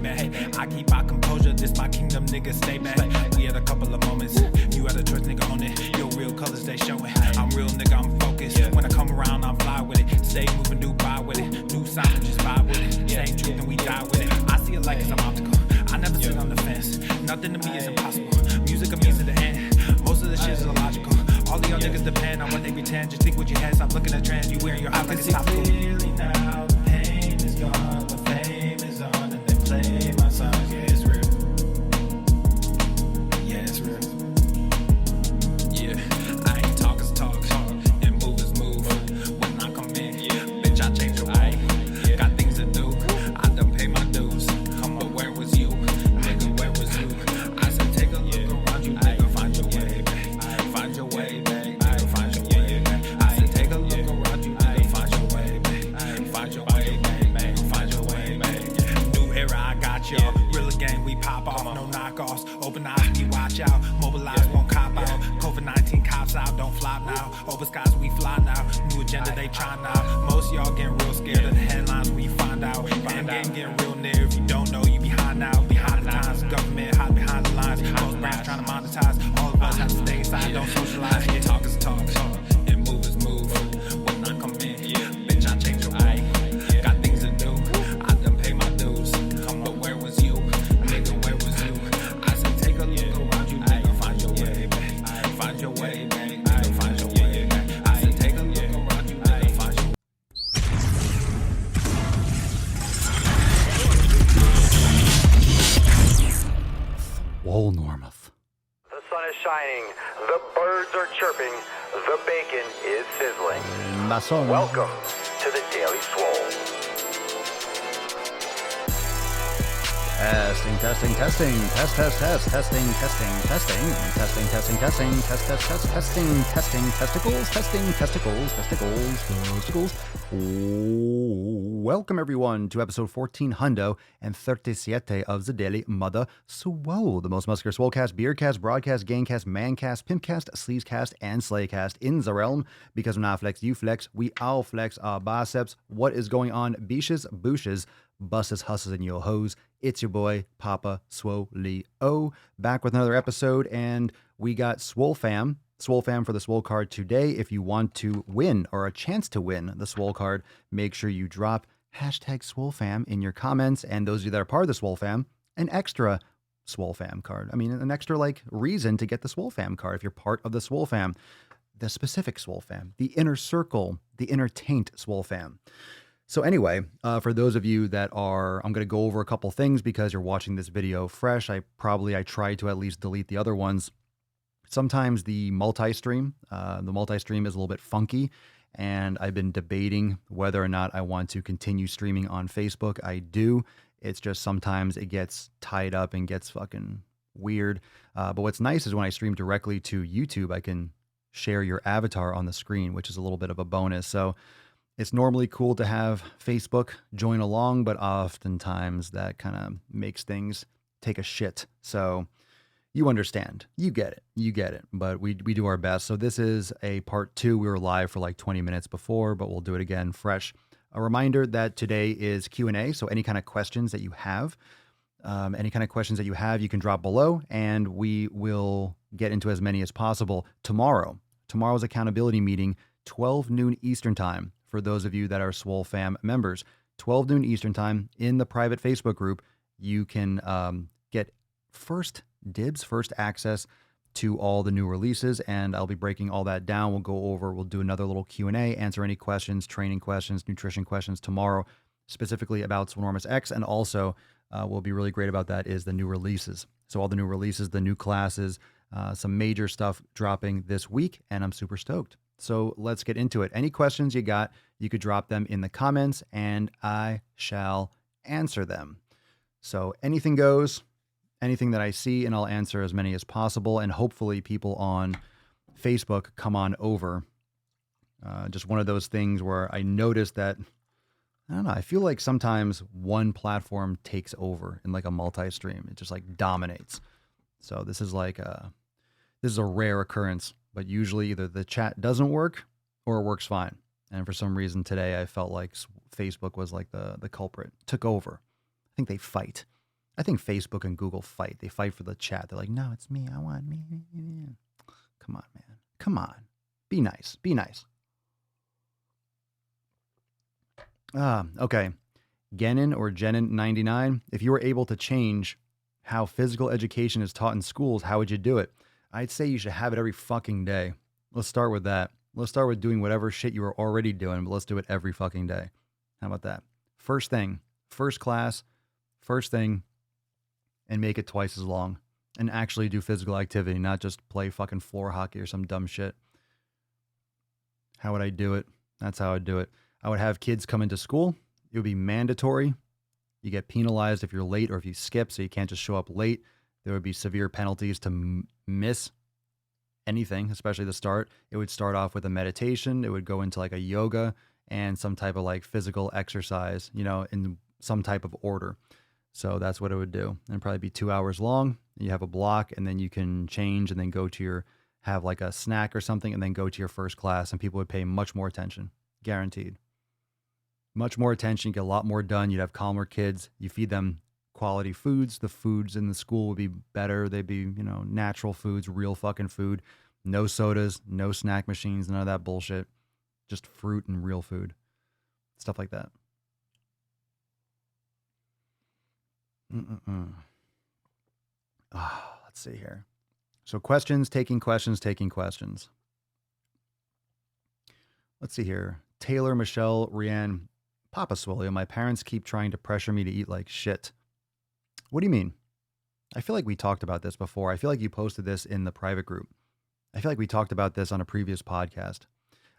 back. I keep my composure, this my kingdom, nigga, stay back. We had a couple of moments, you had a choice, nigga, on it. Your real colors, they showing. I'm real, nigga, I'm focused. When I come around, I'm fly with it. Stay moving, do buy with it. New sound and just vibe with it. Same truth and we die with it. I see it like it's an optical. I never sit on the fence. Nothing to me is impossible. Music of means to the end. Most of the shit is illogical. All of y'all niggas depend on what they pretend. Just think what you had. Stop looking at trends. You wearing your eyes like it's topical. Clearly now, the pain is gone, the fame is on, and they play my songs. Yeah, it's real. Yeah, it's real. Yeah, I ain't talk is talk, and move is move. When I come in, bitch, I change the world. Got things to do. I done pay my dues. But where was you, nigga? Where was you? I said take a look around you, nigga. Find your way back. Find your way back. Find your way back. I said take a look around you, nigga. Find your way back. Find your way back. Find your way back. New era, I got y'all. Real gang, we pop off. No knockoffs. Open eyes, we watch out. Mobilize, won't cop out. COVID-19 cops out, don't flop now. Open skies, we fly now. New agenda, they try now. Most y'all getting real scared of the headlines we find out. End game getting real near. If you don't know, you behind now. Behind the times, government hide behind the lines. Most brands trying to monetize. All of us have to stay inside, don't socialize. Yeah, talk is talk, and move is move. When I come in, bitch, I change the world. Got things to do. I done pay my dues. But where was you, nigga? Where was you? I said take a look around you, nigga. Find your way back. Find your way back. Nigga, find your way back. I said take a look around you, nigga. Find your Swolenormous. The sun is shining, the birds are chirping, the bacon is sizzling. Mason. Welcome to the Daily Swole. Testing, testing, testing, test, test, test, testing, testing, testing, testing, testing, testing, test, test, test, testing, testing, testicles, testing, testicles, testicles, testicles. Welcome everyone to episode 1437 of the Daily Mother Swole, the most muscular swolecast, beercast, broadcast, gangcast, mancast, pimpcast, sleazecast, and slaycast in the realm. Because when I flex, you flex, we all flex our biceps. What is going on, beaches, booshes, buses, husses, and yo hoes? It's your boy, Papa Swolio, back with another episode, and we got Swole Fam for the Swole card today. If you want to win, or a chance to win, the Swole card, make sure you drop hashtag Swole Fam in your comments, and those of you that are part of the Swole Fam, an extra Swole Fam card. I mean, an extra, reason to get the Swole Fam card if you're part of the Swole Fam. The specific Swole Fam, the inner circle, the inner taint Swole Fam. So anyway, for those of you that are, I'm going to go over a couple things because you're watching this video fresh. I try to at least delete the other ones. Sometimes the multi-stream is a little bit funky, and I've been debating whether or not I want to continue streaming on Facebook. I do. It's just sometimes it gets tied up and gets fucking weird. But what's nice is when I stream directly to YouTube, I can share your avatar on the screen, which is a little bit of a bonus. So it's normally cool to have Facebook join along, but oftentimes that kind of makes things take a shit. So you understand, you get it, but we do our best. So this is a part 2. We were live for 20 minutes before, but we'll do it again fresh. A reminder that today is Q&A. So any kind of questions that you have, you can drop below, and we will get into as many as possible. Tomorrow's accountability meeting, 12 noon Eastern time. For those of you that are Swole Fam members, 12 noon Eastern time in the private Facebook group, you can get first dibs, first access to all the new releases, and I'll be breaking all that down. We'll do another little Q&A, answer any questions, training questions, nutrition questions tomorrow, specifically about Swolenormous X, and also what will be really great about that is the new releases. So all the new releases, the new classes, some major stuff dropping this week, and I'm super stoked. So let's get into it. Any questions you got, you could drop them in the comments and I shall answer them. So anything goes, anything that I see, and I'll answer as many as possible. And hopefully people on Facebook come on over. Just one of those things where I noticed that, I don't know, I feel like sometimes one platform takes over in a multi-stream. It just dominates. So this is a rare occurrence. But usually either the chat doesn't work or it works fine. And for some reason today, I felt like Facebook was the culprit, took over. I think they fight. I think Facebook and Google fight. They fight for the chat. They're like, no, it's me. I want me. Come on, man. Come on. Be nice. Be nice. Okay. Genin or Genin99. If you were able to change how physical education is taught in schools, how would you do it? I'd say you should have it every fucking day. Let's start with that. Let's start with doing whatever shit you were already doing, but let's do it every fucking day. How about that? First thing, first class, first thing, and make it twice as long. And actually do physical activity, not just play fucking floor hockey or some dumb shit. How would I do it? That's how I'd do it. I would have kids come into school. It would be mandatory. You get penalized if you're late or if you skip, so you can't just show up late. There would be severe penalties to miss anything, especially the start. It would start off with a meditation. It would go into like a yoga and some type of like physical exercise, in some type of order. So that's what it would do. And probably be 2 hours long. You have a block and then you can change and then have like a snack or something and then go to your first class, and people would pay much more attention. Guaranteed. Much more attention. You get a lot more done. You'd have calmer kids. You feed them quality foods. The foods in the school would be better. They'd be, natural foods, real fucking food. No sodas, no snack machines, none of that bullshit. Just fruit and real food. Stuff like that. Let's see here. So taking questions. Let's see here. Taylor, Michelle, Rianne, Papa Swolio, my parents keep trying to pressure me to eat like shit. What do you mean? I feel like we talked about this before. I feel like you posted this in the private group. I feel like we talked about this on a previous podcast.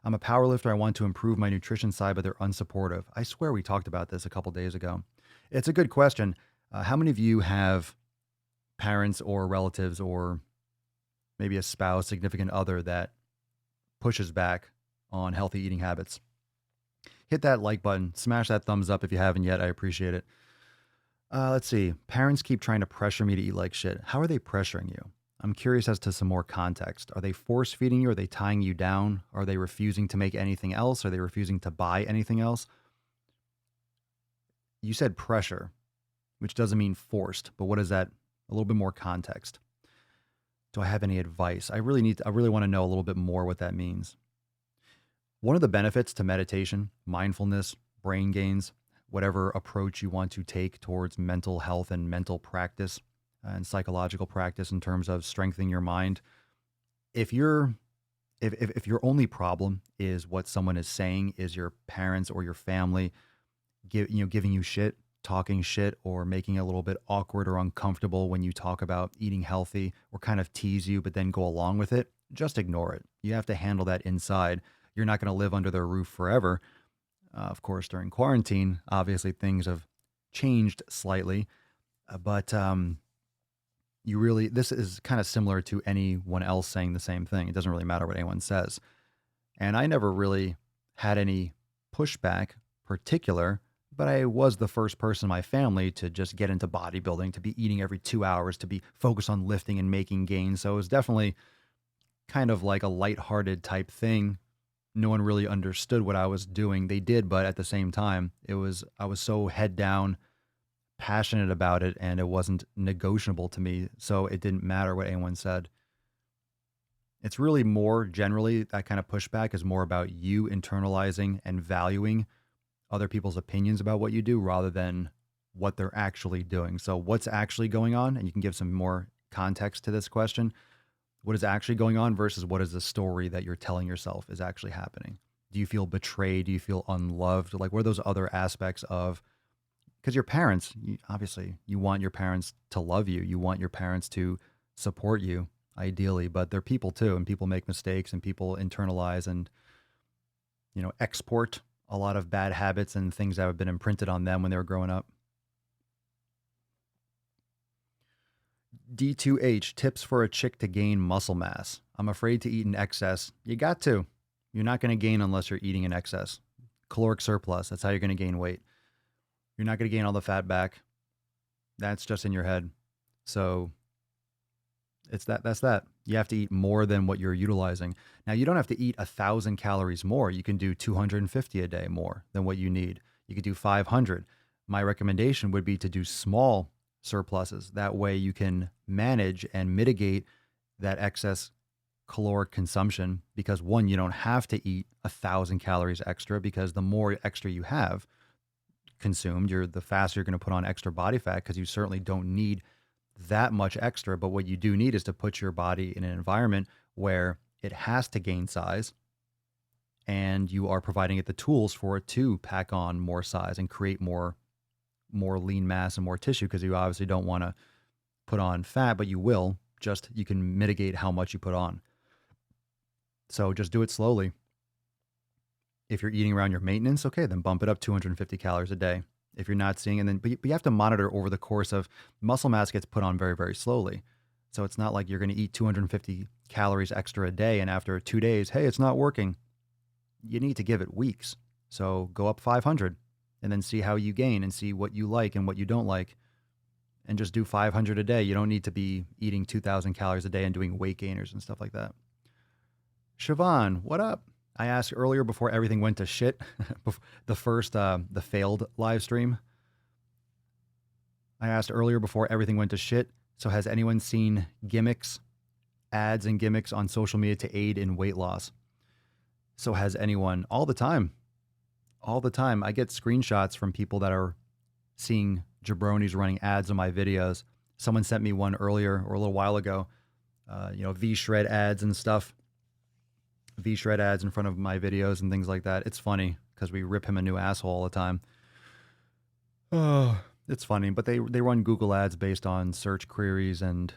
I'm a powerlifter. I want to improve my nutrition side, but they're unsupportive. I swear we talked about this a couple days ago. It's a good question. How many of you have parents or relatives or maybe a spouse, significant other that pushes back on healthy eating habits? Hit that like button. Smash that thumbs up if you haven't yet. I appreciate it. Let's see. Parents keep trying to pressure me to eat like shit. How are they pressuring you? I'm curious as to some more context. Are they force feeding you? Are they tying you down? Are they refusing to make anything else? Are they refusing to buy anything else? You said pressure, which doesn't mean forced, but what is that? A little bit more context. Do I have any advice? I really want to know a little bit more what that means. One of the benefits to meditation, mindfulness, brain gains, whatever approach you want to take towards mental health and mental practice and psychological practice in terms of strengthening your mind. If your only problem is what someone is saying, is your parents or your family giving you shit, talking shit, or making it a little bit awkward or uncomfortable when you talk about eating healthy, or kind of tease you but then go along with it, just ignore it. You have to handle that inside. You're not going to live under their roof forever. Of course, during quarantine, obviously things have changed slightly, but this is kind of similar to anyone else saying the same thing. It doesn't really matter what anyone says. And I never really had any pushback particular, but I was the first person in my family to just get into bodybuilding, to be eating every 2 hours, to be focused on lifting and making gains. So it was definitely kind of like a lighthearted type thing. No one really understood what I was doing. They did, but at the same time, I was so head down, passionate about it, and it wasn't negotiable to me. So it didn't matter what anyone said. It's really more generally, that kind of pushback is more about you internalizing and valuing other people's opinions about what you do rather than what they're actually doing. So what's actually going on? And you can give some more context to this question. What is actually going on versus what is the story that you're telling yourself is actually happening? Do you feel betrayed? Do you feel unloved? Like, what are those other aspects of, because your parents, obviously you want your parents to love you. You want your parents to support you ideally, but they're people too. And people make mistakes and people internalize and, export a lot of bad habits and things that have been imprinted on them when they were growing up. D2H, tips for a chick to gain muscle mass. I'm afraid to eat in excess. You got to. You're not going to gain unless you're eating in excess. Caloric surplus, that's how you're going to gain weight. You're not going to gain all the fat back. That's just in your head. So that's that. You have to eat more than what you're utilizing. Now, you don't have to eat 1,000 calories more. You can do 250 a day more than what you need. You could do 500. My recommendation would be to do small surpluses. That way you can manage and mitigate that excess caloric consumption, because one, you don't have to eat 1,000 calories extra, because the more extra you have consumed, the faster you're going to put on extra body fat, because you certainly don't need that much extra. But what you do need is to put your body in an environment where it has to gain size, and you are providing it the tools for it to pack on more size and create more lean mass and more tissue, because you obviously don't want to put on fat, but you will. Just you can mitigate how much you put on. So just do it slowly. If you're eating around your maintenance, okay, then bump it up 250 calories a day. If you're not seeing, and then but you have to monitor over the course of muscle mass gets put on very, very slowly. So it's not like you're going to eat 250 calories extra a day and after 2 days, hey, it's not working. You need to give it weeks. So go up 500 and then see how you gain and see what you like and what you don't like. And just do 500 a day. You don't need to be eating 2,000 calories a day and doing weight gainers and stuff like that. Siobhan, what up? I asked earlier before everything went to shit, the failed live stream. I asked earlier before everything went to shit. So has anyone seen gimmicks, ads and gimmicks on social media to aid in weight loss? So has anyone? All the time. All the time. I get screenshots from people that are seeing jabronis running ads on my videos. Someone sent me one earlier or a little while ago, V-Shred ads and stuff. V-Shred ads in front of my videos and things like that. It's funny because we rip him a new asshole all the time. Oh, it's funny, but they run Google ads based on search queries and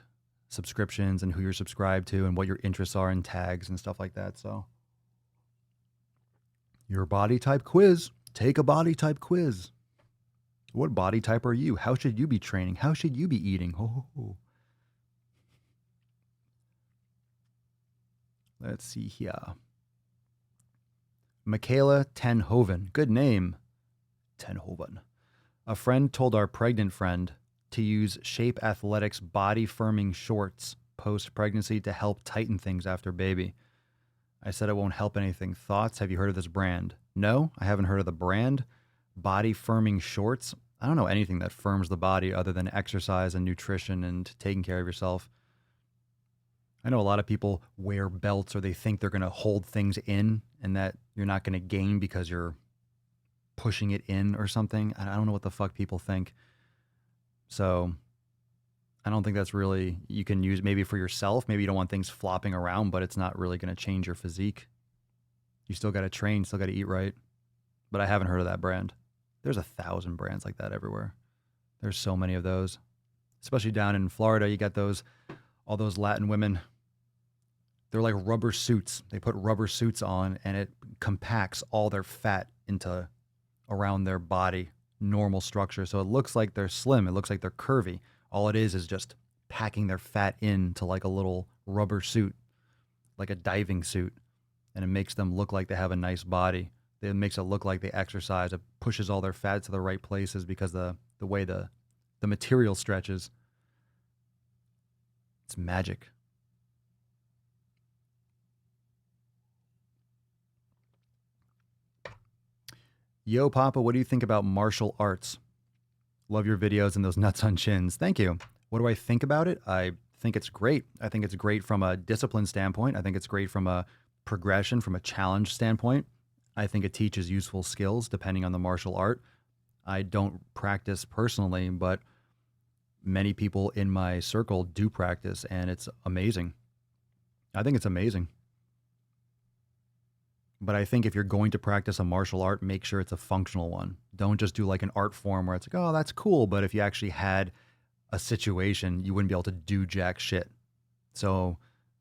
subscriptions and who you're subscribed to and what your interests are and tags and stuff like that. So your body type quiz. Take a body type quiz. What body type are you? How should you be training? How should you be eating? Oh. Let's see here. Michaela Tenhoven. Good name. Tenhoven. A friend told our pregnant friend to use Shape Athletics body firming shorts post-pregnancy to help tighten things after baby. I said it won't help anything. Thoughts? Have you heard of this brand? No, I haven't heard of the brand. Body firming shorts. I don't know anything that firms the body other than exercise and nutrition and taking care of yourself. I know a lot of people wear belts or they think they're going to hold things in and that you're not going to gain because you're pushing it in or something. I don't know what the fuck people think. So I don't think that's really, you can use maybe for yourself. Maybe you don't want things flopping around, but it's not really going to change your physique. You still got to train, still got to eat right. But I haven't heard of that brand. There's 1,000 brands like that everywhere. There's so many of those, especially down in Florida. You got all those Latin women. They're like rubber suits. They put rubber suits on and it compacts all their fat into around their body, normal structure. So it looks like they're slim. It looks like they're curvy. All it is just packing their fat into like a little rubber suit, like a diving suit. And it makes them look like they have a nice body. It makes it look like they exercise. It pushes all their fat to the right places because the way the material stretches. It's magic. Yo, Papa, what do you think about martial arts? Love your videos and those nuts on chins. Thank you. What do I think about it? I think it's great. I think it's great from a discipline standpoint. I think it's great from a progression, from a challenge standpoint. I think it teaches useful skills depending on the martial art. I don't practice personally, but many people in my circle do practice, and it's amazing. I think it's amazing. But I think if you're going to practice a martial art, make sure it's a functional one. Don't just do like an art form where it's like, oh, that's cool. But if you actually had a situation, you wouldn't be able to do jack shit. So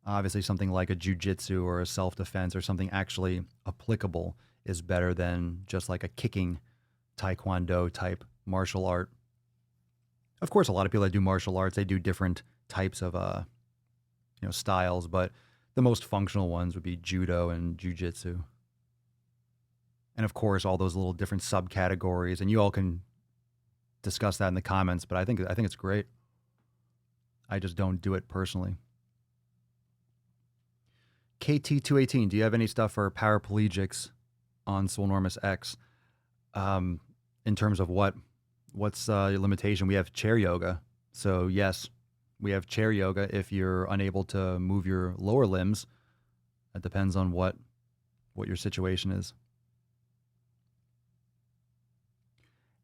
obviously something like a jiu-jitsu or a self-defense or something actually applicable is better than just like a kicking taekwondo type martial art. Of course, a lot of people that do martial arts, they do different types of styles, but the most functional ones would be judo and jiu-jitsu. And of course, all those little different subcategories, and you all can discuss that in the comments, but I think it's great. I just don't do it personally. KT218, do you have any stuff for paraplegics on Swolenormous X? In terms of what's your limitation? We have chair yoga. So yes, we have chair yoga if you're unable to move your lower limbs. It depends on what your situation is.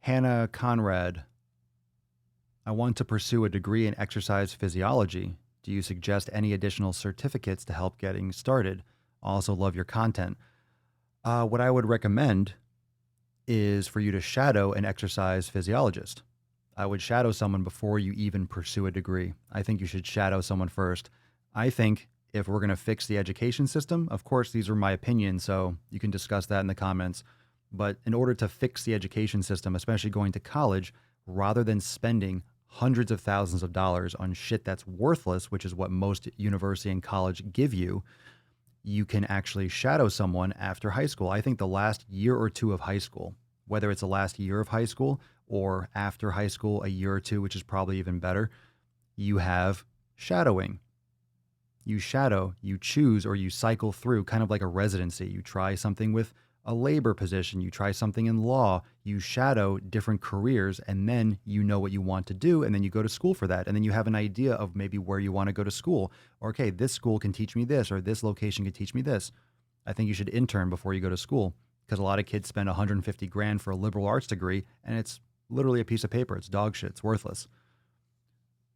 Hannah Conrad, I want to pursue a degree in exercise physiology. Do you suggest any additional certificates to help getting started? Also love your content. What I would recommend is for you to shadow an exercise physiologist. I would shadow someone before you even pursue a degree. I think you should shadow someone first. I think if we're going to fix the education system, of course, these are my opinions, so you can discuss that in the comments. But in order to fix the education system, especially going to college, rather than spending hundreds of thousands of dollars on shit that's worthless, which is what most university and college give you, you can actually shadow someone after high school. I think the last year or two of high school, whether it's the last year of high school or after high school, a year or two, which is probably even better, you have shadowing. You shadow, you choose, or you cycle through kind of like a residency. You try something with a labor position, you try something in law, you shadow different careers, and then you know what you want to do, and then you go to school for that. And then you have an idea of maybe where you want to go to school. Or, okay, this school can teach me this, or this location can teach me this. I think you should intern before you go to school, because a lot of kids spend 150 grand for a liberal arts degree, and it's literally a piece of paper. It's dog shit. It's worthless.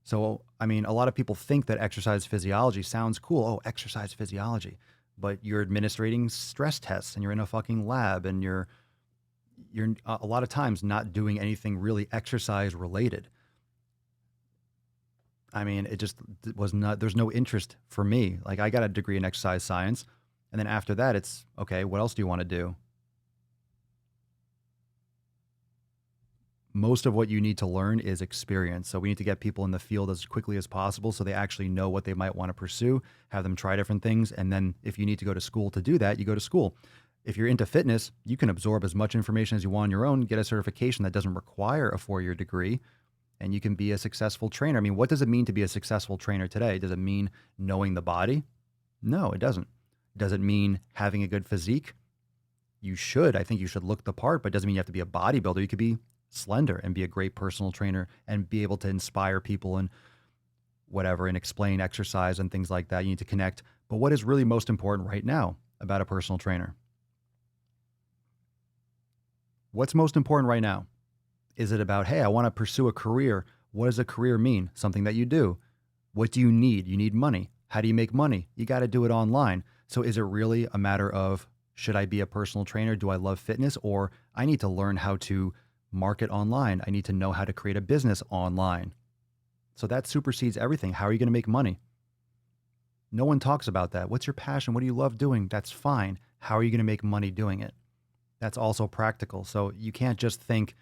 So, I mean, a lot of people think that exercise physiology sounds cool. Oh, exercise physiology. But you're administrating stress tests and you're in a fucking lab and you're a lot of times not doing anything really exercise related. I mean, it just was not, there's no interest for me. Like, I got a degree in exercise science. And then after that, it's okay, what else do you want to do? Most of what you need to learn is experience. So we need to get people in the field as quickly as possible so they actually know what they might want to pursue, have them try different things. And then if you need to go to school to do that, you go to school. If you're into fitness, you can absorb as much information as you want on your own, get a certification that doesn't require a 4-year degree, and you can be a successful trainer. I mean, what does it mean to be a successful trainer today? Does it mean knowing the body? No, it doesn't. Does it mean having a good physique? You should. I think you should look the part, but it doesn't mean you have to be a bodybuilder. You could be slender and be a great personal trainer and be able to inspire people and whatever and explain exercise and things like that. You need to connect. But what is really most important right now about a personal trainer? What's most important right now? Is it about, hey, I want to pursue a career? What does a career mean? Something that you do. What do you need? You need money. How do you make money? You got to do it online. So is it really a matter of, should I be a personal trainer? Do I love fitness? Or I need to learn how to market online. I need to know how to create a business online. So that supersedes everything. How are you going to make money? No one talks about that. What's your passion? What do you love doing? That's fine. How are you going to make money doing it? That's also practical. So you can't just think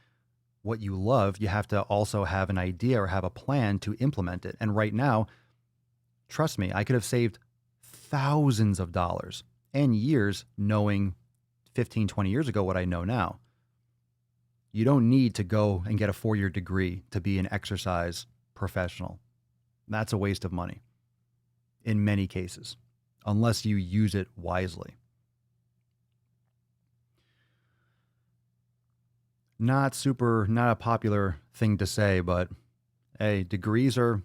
what you love. You have to also have an idea or have a plan to implement it. And right now, trust me, I could have saved thousands of dollars and years knowing 15, 20 years ago what I know now. You don't need to go and get a 4-year degree to be an exercise professional. That's a waste of money in many cases, unless you use it wisely. Not a popular thing to say, but hey, degrees are,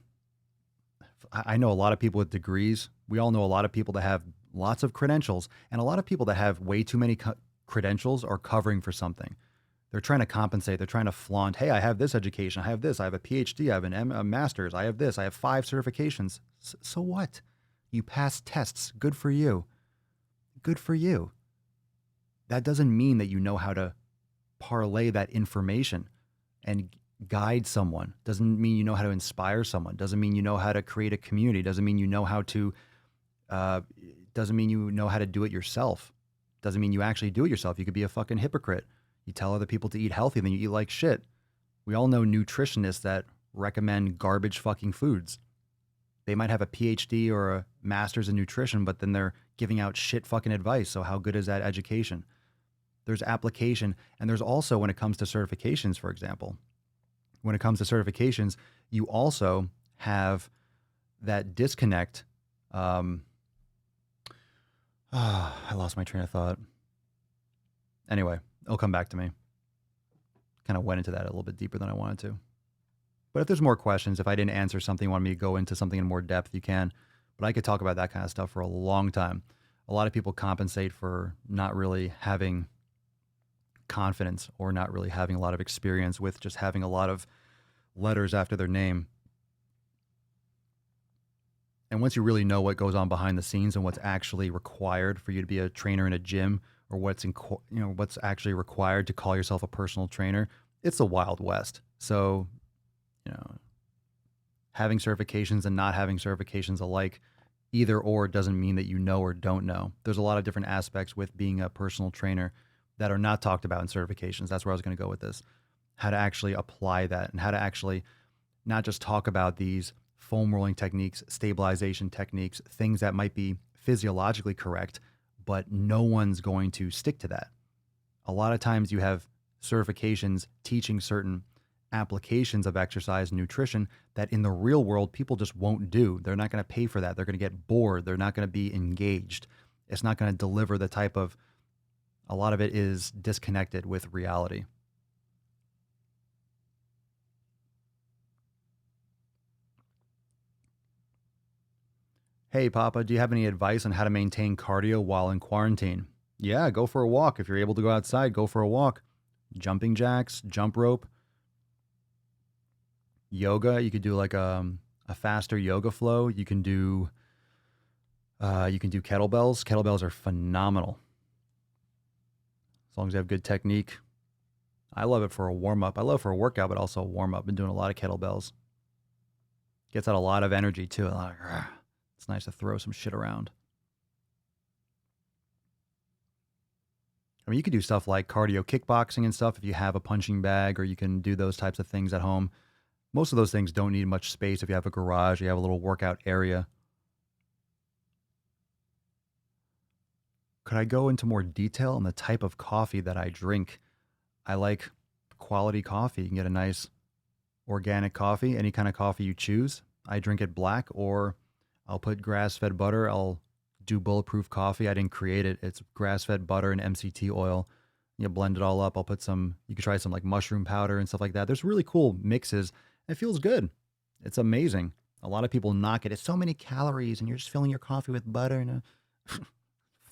I know a lot of people with degrees. We all know a lot of people that have lots of credentials, and a lot of people that have way too many credentials are covering for something. They're trying to compensate. They're trying to flaunt, hey, I have this education. I have this. I have a PhD. I have a master's. I have this. I have 5 certifications. So what? You passed tests. Good for you. Good for you. That doesn't mean that you know how to parlay that information and guide someone. Doesn't mean you know how to inspire someone. Doesn't mean you know how to create a community. Doesn't mean you know how to, doesn't mean you know how to do it yourself. Doesn't mean you actually do it yourself. You could be a fucking hypocrite. You tell other people to eat healthy, then you eat like shit. We all know nutritionists that recommend garbage fucking foods. They might have a PhD or a master's in nutrition, but then they're giving out shit fucking advice. So how good is that education? There's application. And there's also, when it comes to certifications, for example, when it comes to certifications, you also have that disconnect. I lost my train of thought. Anyway, it'll come back to me. Kind of went into that a little bit deeper than I wanted to. But if there's more questions, if I didn't answer something, you want me to go into something in more depth, you can. But I could talk about that kind of stuff for a long time. A lot of people compensate for not really having confidence or not really having a lot of experience with just having a lot of letters after their name. And once you really know what goes on behind the scenes and what's actually required for you to be a trainer in a gym, or what's actually required to call yourself a personal trainer, it's the Wild West. So, having certifications and not having certifications alike, either or doesn't mean that you know or don't know. There's a lot of different aspects with being a personal trainer that are not talked about in certifications. That's where I was going to go with this. How to actually apply that and how to actually not just talk about these foam rolling techniques, stabilization techniques, things that might be physiologically correct, but no one's going to stick to that. A lot of times you have certifications teaching certain applications of exercise and nutrition that in the real world people just won't do. They're not going to pay for that. They're going to get bored. They're not going to be engaged. It's not going to deliver the type of, a lot of it is disconnected with reality. Hey, Papa, do you have any advice on how to maintain cardio while in quarantine? Yeah, go for a walk. If you're able to go outside, go for a walk. Jumping jacks, jump rope, yoga. You could do like a faster yoga flow. You can do kettlebells. Kettlebells are phenomenal as long as you have good technique. I love it for a warm up. I love it for a workout, but also a warm up. Been doing a lot of kettlebells. Gets out a lot of energy too. It's nice to throw some shit around. I mean, you could do stuff like cardio kickboxing and stuff if you have a punching bag, or you can do those types of things at home. Most of those things don't need much space if you have a garage, or you have a little workout area. Could I go into more detail on the type of coffee that I drink? I like quality coffee. You can get a nice organic coffee, any kind of coffee you choose. I drink it black, or I'll put grass-fed butter. I'll do bulletproof coffee. I didn't create it. It's grass-fed butter and MCT oil. You blend it all up. I'll put you could try some like mushroom powder and stuff like that. There's really cool mixes. It feels good. It's amazing. A lot of people knock it. It's so many calories and you're just filling your coffee with butter. And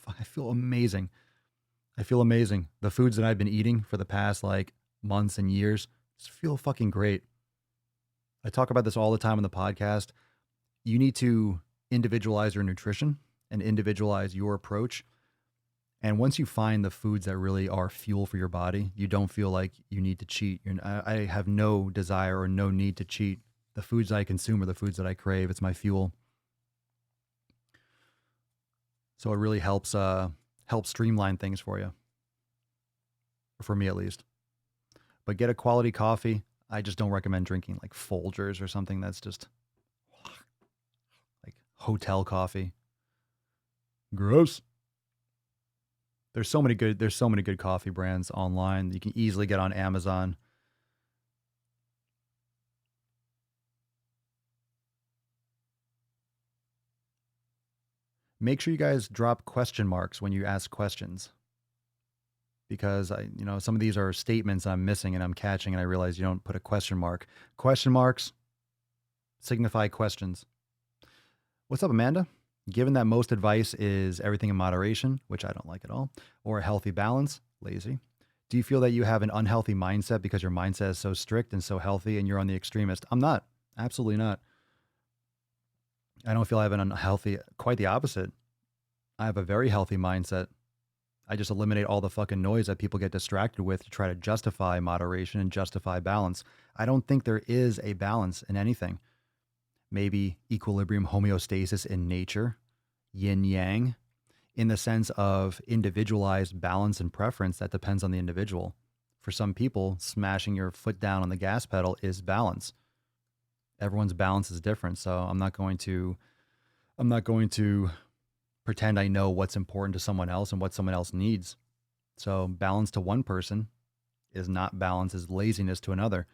I feel amazing. I feel amazing. The foods that I've been eating for the past like months and years just feel fucking great. I talk about this all the time on the podcast. You need to individualize your nutrition and individualize your approach. And once you find the foods that really are fuel for your body, you don't feel like you need to cheat. I have no desire or no need to cheat. The foods I consume are the foods that I crave. It's my fuel. So it really helps streamline things for you. For me, at least. But get a quality coffee. I just don't recommend drinking like Folgers or something that's just like hotel coffee. Gross. There's so many good coffee brands online that you can easily get on Amazon. Make sure you guys drop question marks when you ask questions, because some of these are statements I'm missing and I'm catching, and I realize you don't put a question mark. Question marks signify questions. What's up, Amanda? Given that most advice is everything in moderation, which I don't like at all, or a healthy balance, lazy, do you feel that you have an unhealthy mindset because your mindset is so strict and so healthy and you're on the extremist? I'm not. Absolutely not. I don't feel I have an unhealthy, quite the opposite. I have a very healthy mindset. I just eliminate all the fucking noise that people get distracted with to try to justify moderation and justify balance. I don't think there is a balance in anything. Maybe equilibrium, homeostasis in nature, yin yang, in the sense of individualized balance and preference that depends on the individual. For some people, smashing your foot down on the gas pedal is balance. Everyone's balance is different, so I'm not going to pretend I know what's important to someone else and what someone else needs. So balance to one person is not balance, is laziness to another.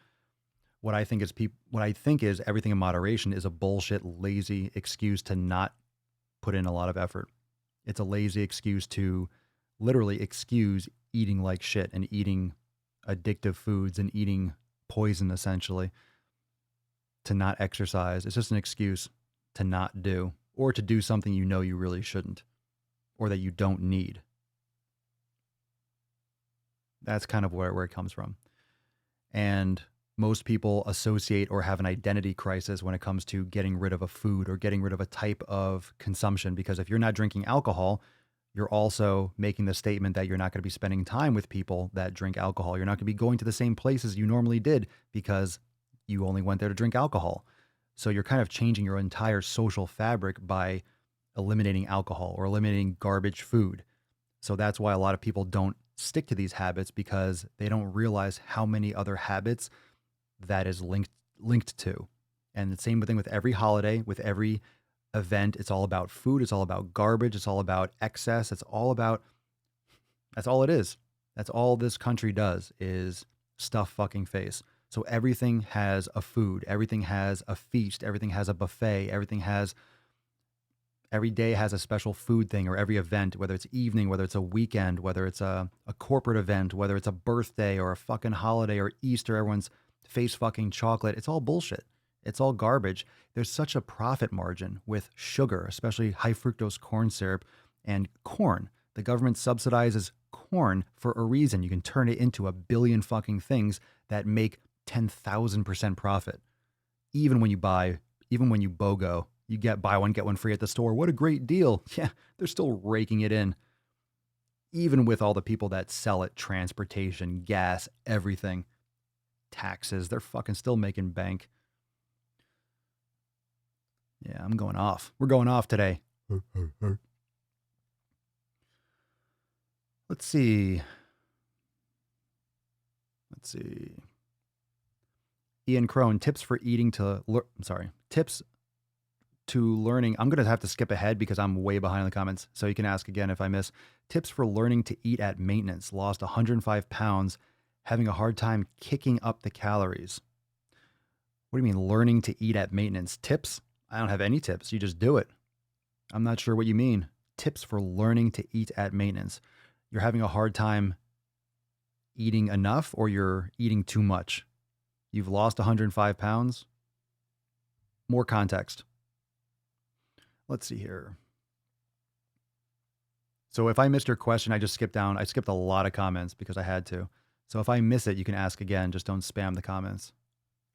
What I think is everything in moderation is a bullshit, lazy excuse to not put in a lot of effort. It's a lazy excuse to literally excuse eating like shit and eating addictive foods and eating poison, essentially. to not exercise. It's just an excuse to not do, or to do something you know you really shouldn't, or that you don't need. That's kind of where it comes from. And most people associate or have an identity crisis when it comes to getting rid of a food or getting rid of a type of consumption. Because if you're not drinking alcohol, you're also making the statement that you're not going to be spending time with people that drink alcohol. You're not going to be going to the same places you normally did because you only went there to drink alcohol. So you're kind of changing your entire social fabric by eliminating alcohol or eliminating garbage food. So that's why a lot of people don't stick to these habits, because they don't realize how many other habits that is linked to. And the same thing with every holiday, with every event. It's all about food. It's all about garbage. It's all about excess. That's all it is. That's all this country does, is stuff fucking face. So everything has a food. Everything has a feast. Everything has a buffet. Every day has a special food thing, or every event, whether it's evening, whether it's a weekend, whether it's a corporate event, whether it's a birthday or a fucking holiday or Easter, everyone's face fucking chocolate. It's all bullshit. It's all garbage. There's such a profit margin with sugar, especially high fructose corn syrup and corn. The government subsidizes corn for a reason. You can turn it into a billion fucking things that make 10,000% profit. Even when you BOGO, you get buy one, get one free at the store. What a great deal. Yeah, they're still raking it in. Even with all the people that sell it, transportation, gas, everything, taxes, they're fucking still making bank. Yeah, I'm going off. We're going off today. Let's see. Ian Crone, tips to learning. I'm going to have to skip ahead because I'm way behind in the comments. So you can ask again if I miss. Tips for learning to eat at maintenance. Lost 105 pounds, having a hard time kicking up the calories. What do you mean learning to eat at maintenance? Tips? I don't have any tips. You just do it. I'm not sure what you mean. Tips for learning to eat at maintenance. You're having a hard time eating enough, or you're eating too much. You've lost 105 pounds. More context. Let's see here. So if I missed your question, I just skipped down. I skipped a lot of comments because I had to. So if I miss it, you can ask again. Just don't spam the comments.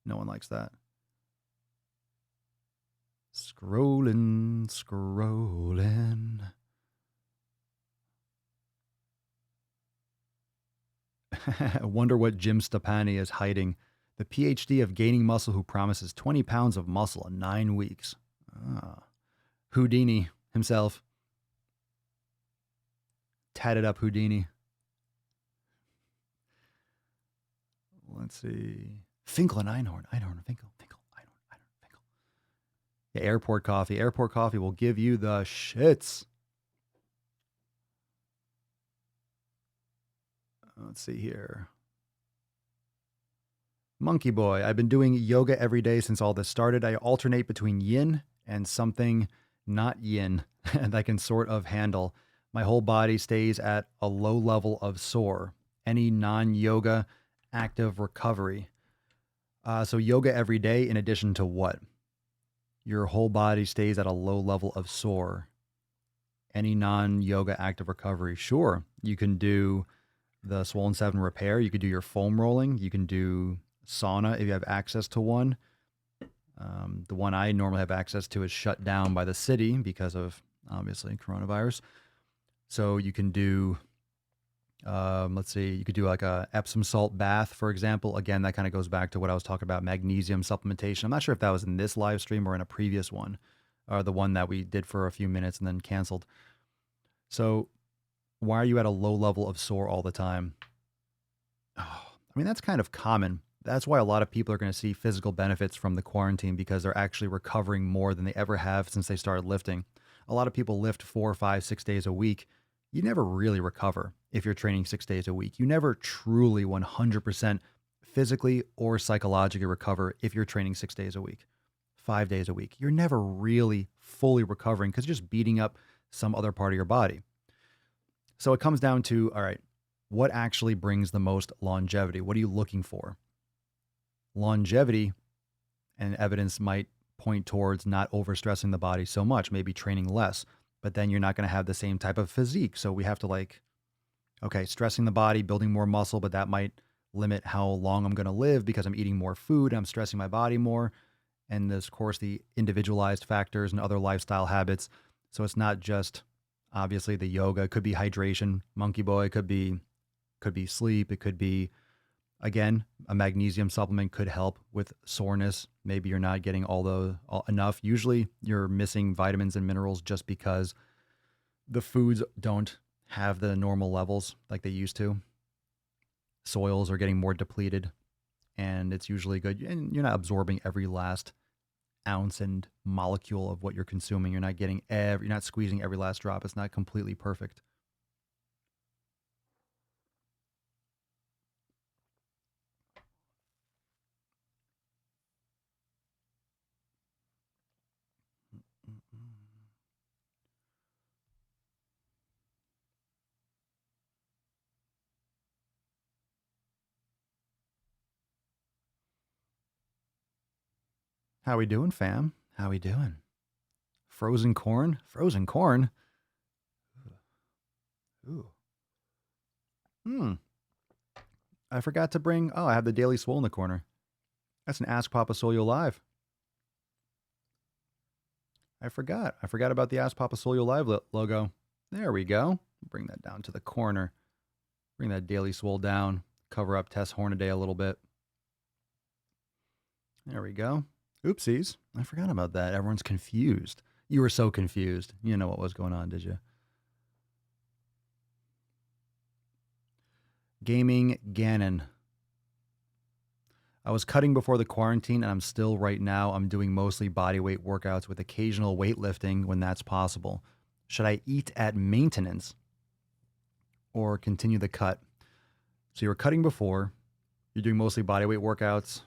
No one likes that. Scrolling. I wonder what Jim Stepani is hiding. The PhD of gaining muscle who promises 20 pounds of muscle in 9 weeks. Houdini himself. Tatted up Houdini. Let's see. Finkel and Einhorn. Finkel. Yeah, airport coffee. Airport coffee will give you the shits. Let's see here. Monkey Boy. I've been doing yoga every day since all this started. I alternate between yin and something not yin and I can sort of handle. My whole body stays at a low level of sore. Any non-yoga active recovery. So yoga every day in addition to what? Your whole body stays at a low level of sore. Any non-yoga active recovery. Sure. You can do the Swollen 7 repair. You could do your foam rolling. You can do sauna if you have access to one. The one I normally have access to is shut down by the city because of, obviously, coronavirus. So you can do, you could do like a Epsom salt bath, for example. Again, that kind of goes back to what I was talking about, magnesium supplementation. I'm not sure if that was in this live stream or in a previous one, or the one that we did for a few minutes and then canceled. So why are you at a low level of sore all the time? That's kind of common. That's why a lot of people are going to see physical benefits from the quarantine, because they're actually recovering more than they ever have since they started lifting. A lot of people lift 4, 5, 6 days a week. You never really recover if you're training 6 days a week. You never truly 100% physically or psychologically recover if you're training 6 days a week, 5 days a week. You're never really fully recovering because you're just beating up some other part of your body. So it comes down to, all right, what actually brings the most longevity? What are you looking for? Longevity And evidence might point towards not overstressing the body so much, maybe training less, but then you're not going to have the same type of physique. So we have to like, okay, stressing the body, building more muscle, but that might limit how long I'm going to live because I'm eating more food, I'm stressing my body more. And there's, of course, the individualized factors and other lifestyle habits. So it's not just obviously the yoga. It could be hydration, monkey boy. It could be sleep. It could be, again, a magnesium supplement could help with soreness. Maybe you're not getting enough. Usually you're missing vitamins and minerals just because the foods don't have the normal levels like they used to. Soils are getting more depleted, and it's usually good. And you're not absorbing every last ounce and molecule of what you're consuming. You're not squeezing every last drop. It's not completely perfect. How we doing, fam? How we doing? Frozen corn? Frozen corn? Ooh. I forgot to bring, I have the Daily Swole in the corner. That's an Ask Papa Swolio Live. I forgot about the Ask Papa Swolio Live logo. There we go. Bring that down to the corner. Bring that Daily Swole down. Cover up Tess Hornaday a little bit. There we go. Oopsies. I forgot about that. Everyone's confused. You were so confused. You know what was going on, did you? Gaming Gannon. I was cutting before the quarantine, and I'm still right now. I'm doing mostly body weight workouts with occasional weightlifting when that's possible. Should I eat at maintenance or continue the cut? So you were cutting before. You're doing mostly body weight workouts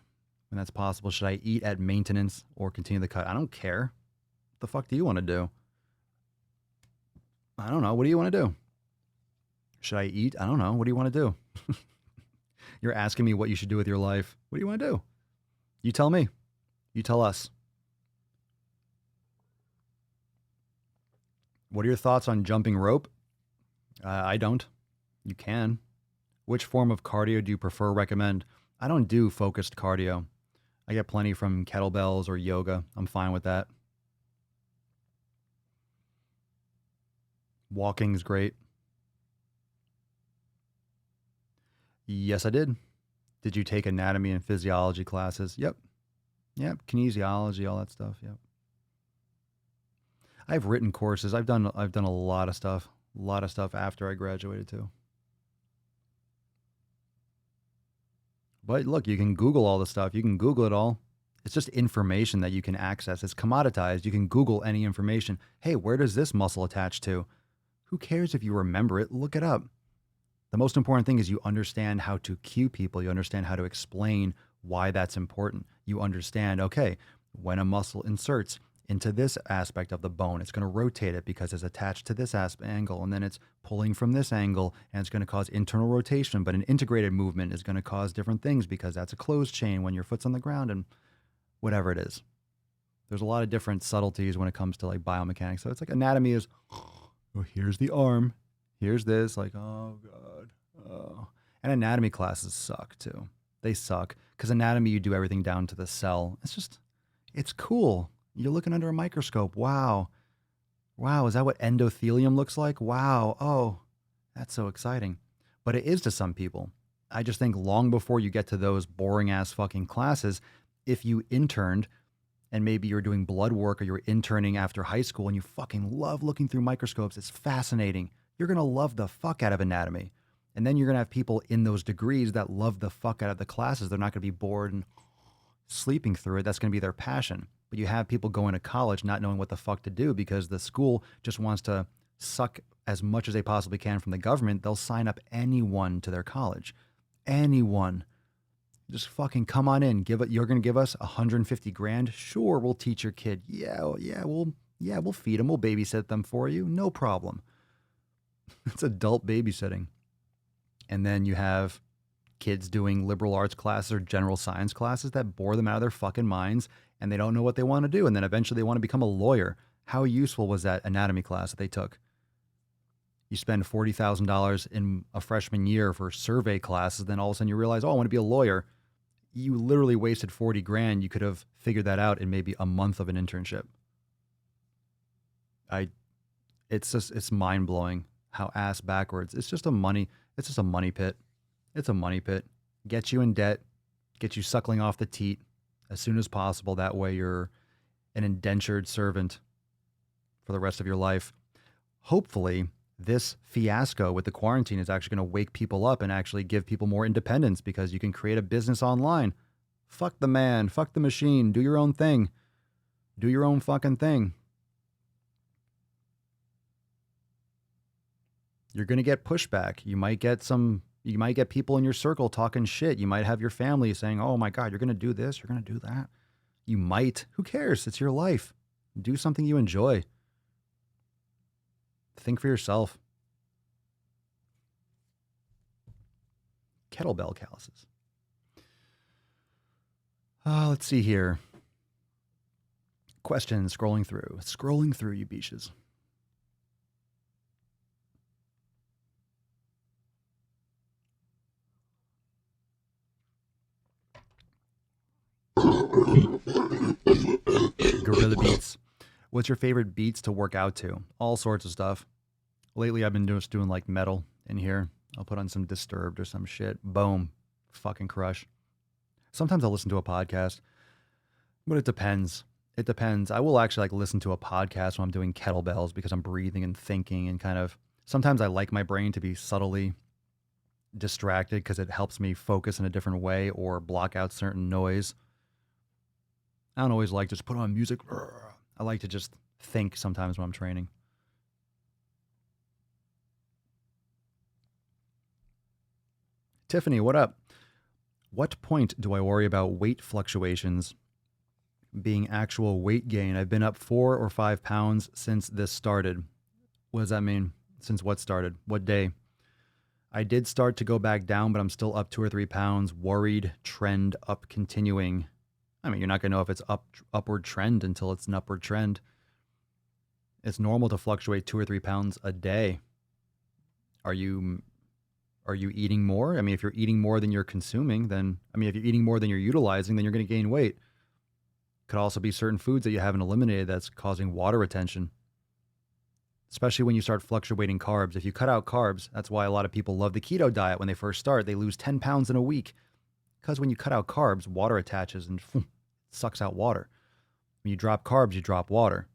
when that's possible. Should I eat at maintenance or continue the cut? I don't care. What the fuck do you want to do? I don't know. What do you want to do? Should I eat? I don't know. What do you want to do? You're asking me what you should do with your life. What do you want to do? You tell me. You tell us. What are your thoughts on jumping rope? I don't. You can. Which form of cardio do you prefer or recommend? I don't do focused cardio. I get plenty from kettlebells or yoga. I'm fine with that. Walking's great. Yes, I did. Did you take anatomy and physiology classes? Yep. Kinesiology, all that stuff. Yep. I've written courses. I've done a lot of stuff. A lot of stuff after I graduated too. But look, you can Google all the stuff. You can Google it all. It's just information that you can access. It's commoditized. You can Google any information. Hey, where does this muscle attach to? Who cares if you remember it? Look it up. The most important thing is you understand how to cue people. You understand how to explain why that's important. You understand, okay, when a muscle inserts into this aspect of the bone, it's going to rotate it because it's attached to this angle, and then it's pulling from this angle, and it's going to cause internal rotation. But an integrated movement is going to cause different things because that's a closed chain when your foot's on the ground and whatever it is. There's a lot of different subtleties when it comes to like biomechanics. So it's like anatomy is, oh, here's the arm. Here's this, like, oh, God. Oh. And anatomy classes suck, too. They suck. Because anatomy, you do everything down to the cell. It's cool. You're looking under a microscope. Wow. Wow, is that what endothelium looks like? Wow. Oh, that's so exciting. But it is to some people. I just think long before you get to those boring-ass fucking classes, if you interned and maybe you're doing blood work or you're interning after high school and you fucking love looking through microscopes, it's fascinating. You're going to love the fuck out of anatomy. And then you're going to have people in those degrees that love the fuck out of the classes. They're not going to be bored and sleeping through it. That's going to be their passion. But you have people going to college not knowing what the fuck to do because the school just wants to suck as much as they possibly can from the government. They'll sign up anyone to their college. Anyone. Just fucking come on in. You're going to give us 150 grand? Sure, we'll teach your kid. We'll feed them. We'll babysit them for you. No problem. It's adult babysitting. And then you have kids doing liberal arts classes or general science classes that bore them out of their fucking minds. and they don't know what they want to do. And then eventually they want to become a lawyer. How useful was that anatomy class that they took? You spend $40,000 in a freshman year for survey classes, then all of a sudden you realize, oh, I want to be a lawyer. You literally wasted 40 grand. You could have figured that out in maybe a month of an internship. It's mind blowing how ass backwards. It's just a money pit. It's a money pit. Get you in debt, get you suckling off the teat as soon as possible. That way you're an indentured servant for the rest of your life. Hopefully, this fiasco with the quarantine is actually going to wake people up and actually give people more independence, because you can create a business online. Fuck the man, fuck the machine, do your own thing. Do your own fucking thing. You're going to get pushback. You might get people in your circle talking shit. You might have your family saying, oh my God, you're going to do this, you're going to do that. You might. Who cares? It's your life. Do something you enjoy. Think for yourself. Kettlebell calluses. Let's see here. Questions, scrolling through, you beaches. Gorilla beats. What's your favorite beats to work out to? All sorts of stuff. Lately, I've been just doing like metal in here. I'll put on some Disturbed or some shit. Boom. Fucking crush. Sometimes I'll listen to a podcast, but it depends. It depends. I will actually like listen to a podcast when I'm doing kettlebells because I'm breathing and thinking and kind of, sometimes I like my brain to be subtly distracted because it helps me focus in a different way or block out certain noise. I don't always like to just put on music. I like to just think sometimes when I'm training. Tiffany, what up? What point do I worry about weight fluctuations being actual weight gain? I've been up 4 or 5 pounds since this started. What does that mean? Since what started? What day? I did start to go back down, but I'm still up 2 or 3 pounds. Worried, trend up continuing. I mean, you're not going to know if it's upward trend until it's an upward trend. It's normal to fluctuate 2 or 3 pounds a day. Are you eating more? I mean, if you're eating more than you're consuming, then, I mean, if you're eating more than you're utilizing, then you're going to gain weight. Could also be certain foods that you haven't eliminated that's causing water retention. Especially when you start fluctuating carbs. If you cut out carbs, that's why a lot of people love the keto diet when they first start. They lose 10 pounds in a week. Because when you cut out carbs, water attaches and sucks out water. When you drop carbs, you drop water.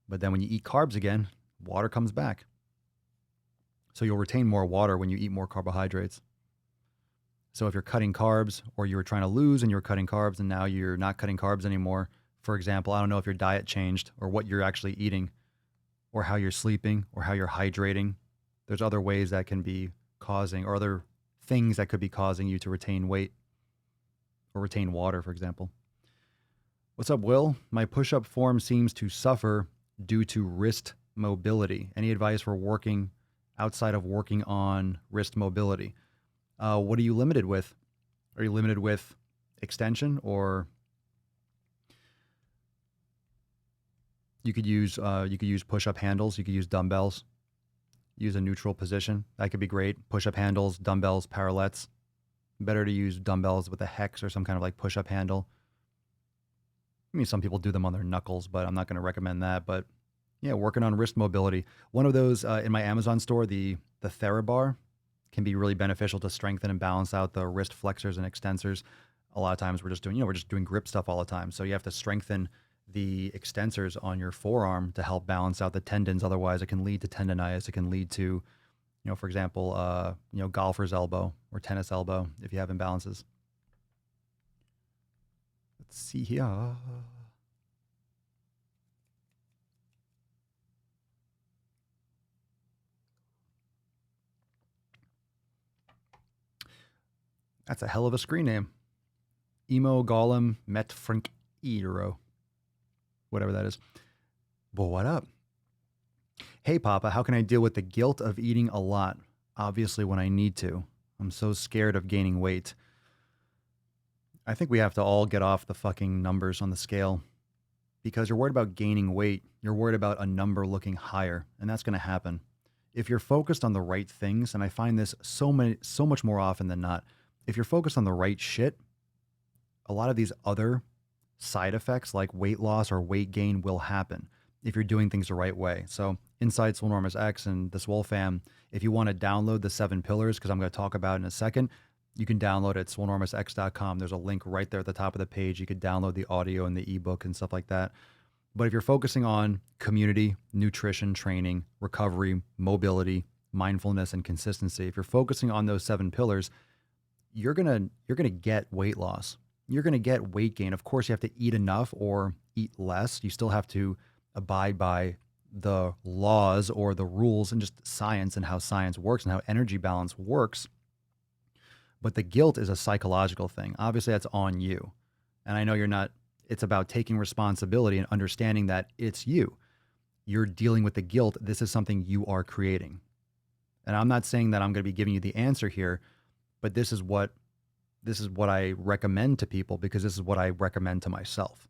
But then when you eat carbs again, water comes back. So you'll retain more water when you eat more carbohydrates. So if you're cutting carbs, or you were trying to lose and you're cutting carbs and now you're not cutting carbs anymore, for example, I don't know if your diet changed or what you're actually eating or how you're sleeping or how you're hydrating. There's other ways that can be causing, or other things that could be causing you to retain weight or retain water, for example. What's up, Will? My push-up form seems to suffer due to wrist mobility. Any advice for working outside of working on wrist mobility? What are you limited with? Are you limited with extension, or you could use push-up handles, you could use dumbbells, use a neutral position. That could be great. Push-up handles, dumbbells, parallettes. Better to use dumbbells with a hex or some kind of like push-up handle. I mean, some people do them on their knuckles, but I'm not going to recommend that. But yeah, working on wrist mobility. One of those in my Amazon store, the TheraBar, can be really beneficial to strengthen and balance out the wrist flexors and extensors. A lot of times we're just doing grip stuff all the time. So you have to strengthen the extensors on your forearm to help balance out the tendons. Otherwise, it can lead to tendonitis. It can lead to, for example, golfer's elbow or tennis elbow if you have imbalances. Let's see here. That's a hell of a screen name. Emo Golem Met Frink Eero. Whatever that is. But what up? Hey, Papa, how can I deal with the guilt of eating a lot? Obviously, when I need to. I'm so scared of gaining weight. I think we have to all get off the fucking numbers on the scale because you're worried about gaining weight. You're worried about a number looking higher, and that's going to happen. If you're focused on the right things, and I find this so much more often than not, if you're focused on the right shit, a lot of these other side effects like weight loss or weight gain will happen if you're doing things the right way. So inside Swolenormous X and the Swole fam, if you want to download the 7 pillars, because I'm going to talk about it in a second, you can download it at swolenormousx.com. There's a link right there at the top of the page. You could download the audio and the ebook and stuff like that. But if you're focusing on community, nutrition, training, recovery, mobility, mindfulness, and consistency, if you're focusing on those 7 pillars, you're gonna get weight loss. You're gonna get weight gain. Of course, you have to eat enough or eat less. You still have to abide by the laws or the rules and just science and how science works and how energy balance works. But the guilt is a psychological thing. Obviously, that's on you. And I know you're not, it's about taking responsibility and understanding that it's you. You're dealing with the guilt. This is something you are creating. And I'm not saying that I'm going to be giving you the answer here, but this is what I recommend to people because this is what I recommend to myself.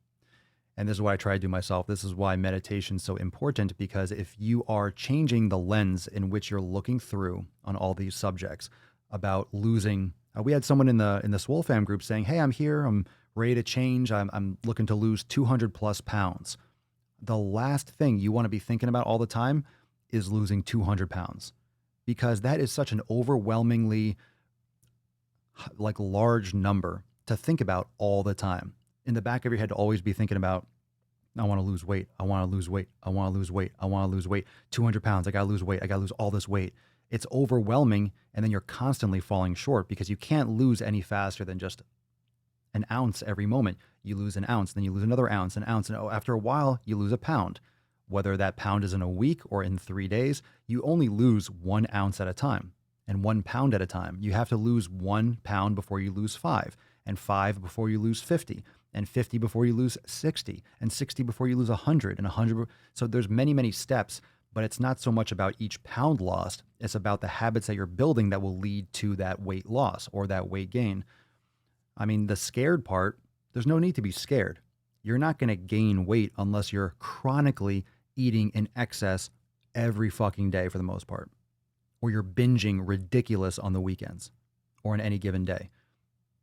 And this is what I try to do myself. This is why meditation is so important, because if you are changing the lens in which you're looking through on all these subjects about losing, we had someone in the Swole fam group saying, "Hey, I'm here. I'm ready to change. I'm looking to lose 200 plus pounds." The last thing you want to be thinking about all the time is losing 200 pounds, because that is such an overwhelmingly like large number to think about all the time. In the back of your head to always be thinking about, I want to lose weight. I want to lose weight. I want to lose weight. I want to lose weight. 200 pounds. I got to lose weight. I got to lose all this weight. It's overwhelming. And then you're constantly falling short because you can't lose any faster than just an ounce every moment. You lose an ounce, then you lose another ounce, an ounce. And after a while, you lose a pound. Whether that pound is in a week or in 3 days, you only lose 1 ounce at a time and 1 pound at a time. You have to lose 1 pound before you lose 5, and 5 before you lose 50, and 50 before you lose 60, and 60 before you lose 100, and 100. So there's many, many steps, but it's not so much about each pound lost. It's about the habits that you're building that will lead to that weight loss or that weight gain. I mean, the scared part, there's no need to be scared. You're not going to gain weight unless you're chronically eating in excess every fucking day for the most part, or you're binging ridiculous on the weekends or on any given day.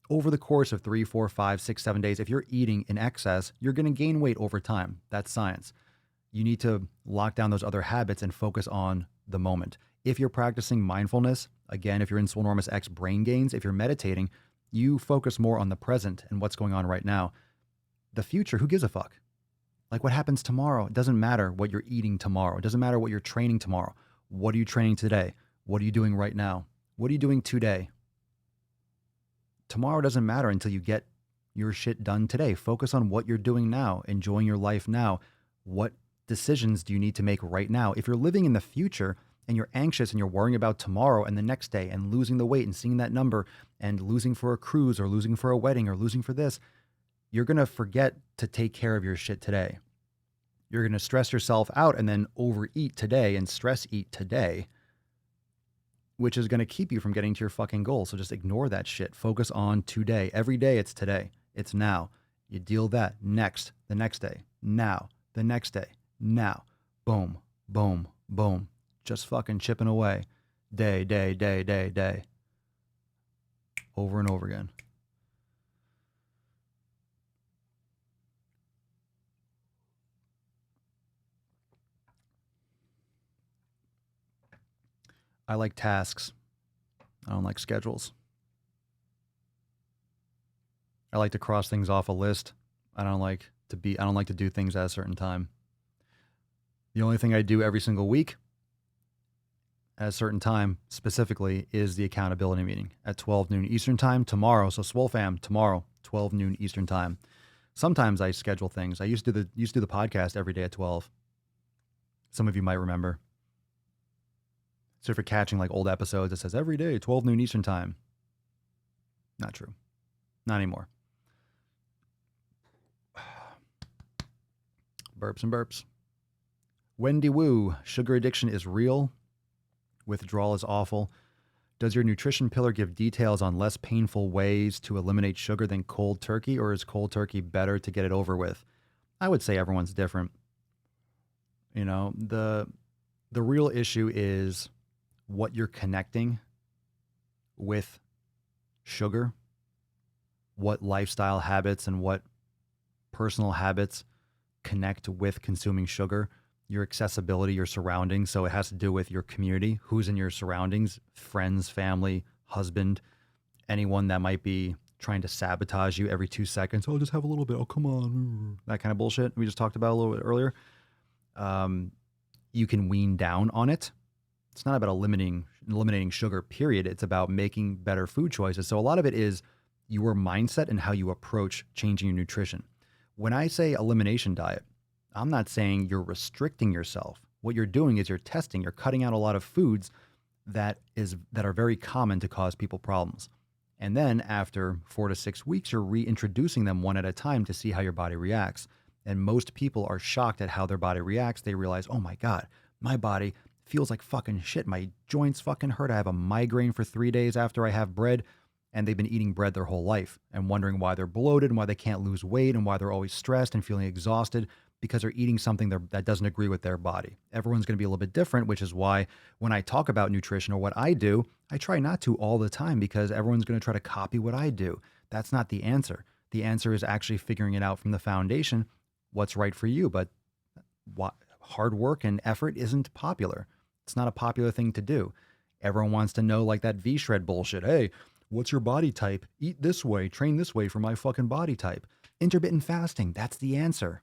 Over the course of 3, 4, 5, 6, 7 days, if you're eating in excess, you're going to gain weight over time. That's science. You need to lock down those other habits and focus on the moment. If you're practicing mindfulness, again, if you're in Swolenormous X brain gains, if you're meditating, you focus more on the present and what's going on right now. The future, who gives a fuck? Like what happens tomorrow? It doesn't matter what you're eating tomorrow. It doesn't matter what you're training tomorrow. What are you training today? What are you doing right now? What are you doing today? Tomorrow doesn't matter until you get your shit done today. Focus on what you're doing now, enjoying your life now. What decisions do you need to make right now? If you're living in the future and you're anxious and you're worrying about tomorrow and the next day and losing the weight and seeing that number and losing for a cruise or losing for a wedding or losing for this, you're going to forget to take care of your shit today. You're going to stress yourself out and then overeat today and stress eat today, which is going to keep you from getting to your fucking goal. So just ignore that shit. Focus on today. Every day it's today. It's now. You deal that next, the next day, now, the next day, now. Boom, boom, boom. Just fucking chipping away. Day, day, day, day, day. Over and over again. I like tasks. I don't like schedules. I like to cross things off a list. I don't like to do things at a certain time. The only thing I do every single week at a certain time specifically is the accountability meeting at 12 noon Eastern time tomorrow. So Swole fam, tomorrow, 12 noon Eastern time. Sometimes I schedule things. I used to do the podcast every day at 12. Some of you might remember. So if you're catching like old episodes, it says every day, 12 noon Eastern time. Not true. Not anymore. Burps and burps. Wendy Wu, sugar addiction is real. Withdrawal is awful. Does your nutrition pillar give details on less painful ways to eliminate sugar than cold turkey, or is cold turkey better to get it over with? I would say everyone's different. You know, the real issue is what you're connecting with sugar, what lifestyle habits and what personal habits connect with consuming sugar, your accessibility, your surroundings. So it has to do with your community, who's in your surroundings, friends, family, husband, anyone that might be trying to sabotage you every 2 seconds. Oh, just have a little bit. Oh, come on. That kind of bullshit we just talked about a little bit earlier. You can wean down on it. It's not about eliminating sugar, period. It's about making better food choices. So a lot of it is your mindset and how you approach changing your nutrition. When I say elimination diet, I'm not saying you're restricting yourself. What you're doing is you're testing, you're cutting out a lot of foods that are very common to cause people problems. And then after 4 to 6 weeks, you're reintroducing them one at a time to see how your body reacts. And most people are shocked at how their body reacts. They realize, oh my God, my body feels like fucking shit. My joints fucking hurt. I have a migraine for 3 days after I have bread. And they've been eating bread their whole life and wondering why they're bloated and why they can't lose weight and why they're always stressed and feeling exhausted because they're eating something that doesn't agree with their body. Everyone's going to be a little bit different, which is why when I talk about nutrition or what I do, I try not to all the time because everyone's going to try to copy what I do. That's not the answer. The answer is actually figuring it out from the foundation, what's right for you. But hard work and effort isn't popular. It's not a popular thing to do. Everyone wants to know, like that V-shred bullshit. Hey, what's your body type? Eat this way, train this way for my fucking body type. Intermittent fasting, that's the answer.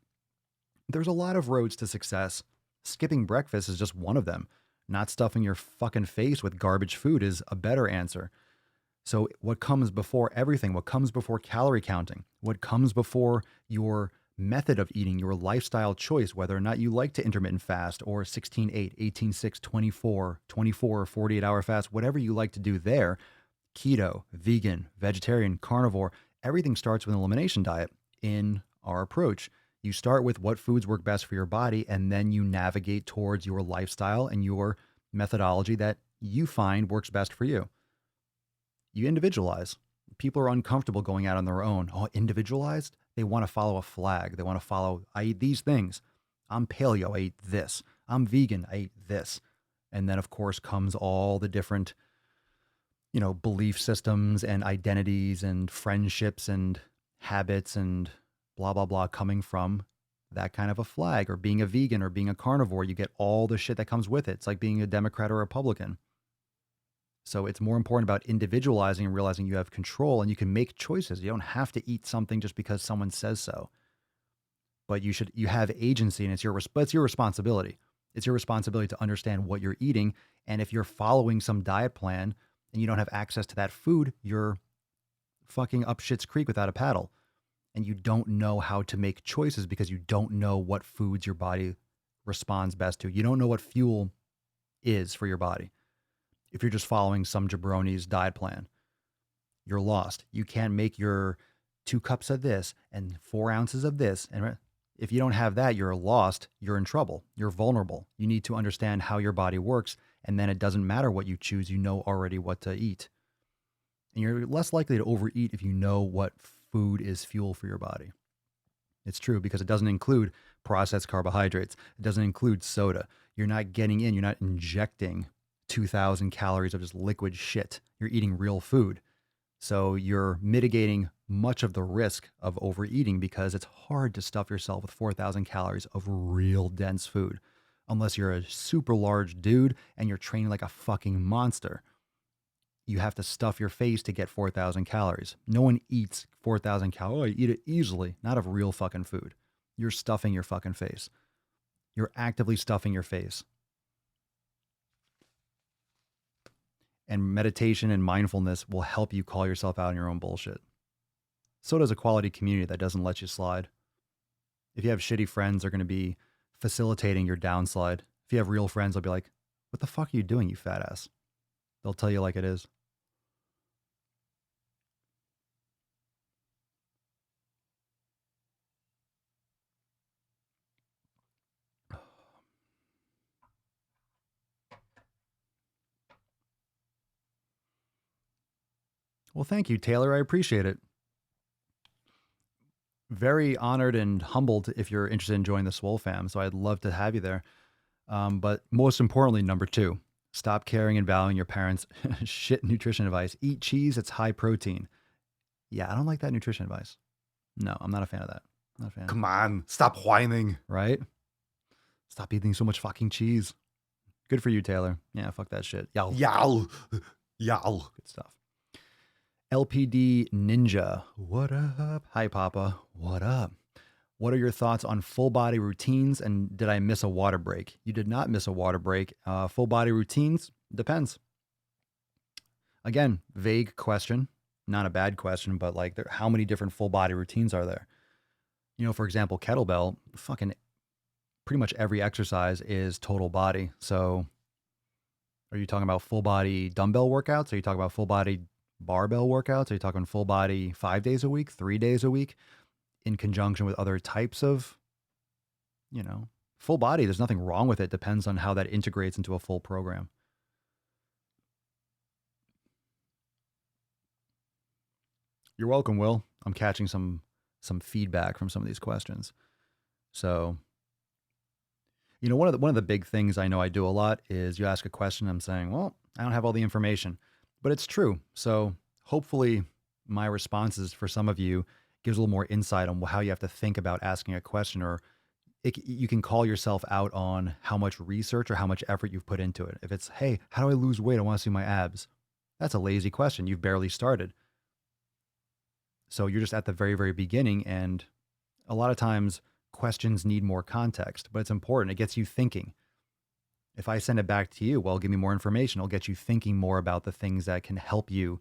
There's a lot of roads to success. Skipping breakfast is just one of them. Not stuffing your fucking face with garbage food is a better answer. So what comes before everything? What comes before calorie counting? What comes before your method of eating, your lifestyle choice, whether or not you like to intermittent fast or 16-8, 18-6, 24, 24, 48-hour fast, whatever you like to do there, keto, vegan, vegetarian, carnivore, everything starts with an elimination diet in our approach. You start with what foods work best for your body, and then you navigate towards your lifestyle and your methodology that you find works best for you. You individualize. People are uncomfortable going out on their own. Oh, individualized? They want to follow a flag. They want to follow, I eat these things. I'm paleo, I eat this. I'm vegan, I eat this. And then, of course, comes all the different, belief systems and identities and friendships and habits and blah, blah, blah coming from that kind of a flag, or being a vegan or being a carnivore. You get all the shit that comes with it. It's like being a Democrat or a Republican. So it's more important about individualizing and realizing you have control and you can make choices. You don't have to eat something just because someone says so. But you have agency, and it's your responsibility. It's your responsibility to understand what you're eating. And if you're following some diet plan and you don't have access to that food, you're fucking up shit's creek without a paddle. And you don't know how to make choices because you don't know what foods your body responds best to. You don't know what fuel is for your body. If you're just following some jabroni's diet plan, you're lost. You can't make your 2 cups of this and 4 ounces of this. And if you don't have that, you're lost. You're in trouble. You're vulnerable. You need to understand how your body works. And then it doesn't matter what you choose. You know already what to eat. And you're less likely to overeat if you know what food is fuel for your body. It's true, because it doesn't include processed carbohydrates. It doesn't include soda. You're not injecting 2,000 calories of just liquid shit. You're eating real food. So you're mitigating much of the risk of overeating because it's hard to stuff yourself with 4,000 calories of real dense food, unless you're a super large dude and you're training like a fucking monster. You have to stuff your face to get 4,000 calories. No one eats 4,000 calories. Oh, I eat it easily, not of real fucking food. You're stuffing your fucking face. You're actively stuffing your face. And meditation and mindfulness will help you call yourself out on your own bullshit. So does a quality community that doesn't let you slide. If you have shitty friends, they're going to be facilitating your downslide. If you have real friends, they'll be like, what the fuck are you doing, you fat ass? They'll tell you like it is. Well, thank you, Taylor. I appreciate it. Very honored and humbled if you're interested in joining the Swole fam. So I'd love to have you there. But most importantly, number 2, stop caring and valuing your parents' shit nutrition advice. Eat cheese, it's high protein. Yeah, I don't like that nutrition advice. No, I'm not a fan of that. Not a fan. Come on, stop whining. Right? Stop eating so much fucking cheese. Good for you, Taylor. Yeah, fuck that shit. Yow. Yow. Yow. Good stuff. LPD Ninja. What up? Hi, Papa. What up? What are your thoughts on full body routines? And did I miss a water break? You did not miss a water break. Full body routines depends. Again, vague question, not a bad question, but like, how many different full body routines are there? You know, for example, kettlebell, fucking pretty much every exercise is total body. So are you talking about full body dumbbell workouts? Are you talking about full body barbell workouts? Are you talking full body 5 days a week, 3 days a week in conjunction with other types of, you know, full body? There's nothing wrong with it. Depends on how that integrates into a full program. You're welcome, Will. I'm catching some feedback from some of these questions. So, you know, one of the big things I know I do a lot is you ask a question, I'm saying, well, I don't have all the information, but it's true. So hopefully my responses for some of you gives a little more insight on how you have to think about asking a question, or you can call yourself out on how much research or how much effort you've put into it. If it's, hey, how do I lose weight? I want to see my abs. That's a lazy question. You've barely started. So you're just at the very, very beginning. And a lot of times questions need more context, but it's important. It gets you thinking. If I send it back to you, well, give me more information. It'll get you thinking more about the things that can help you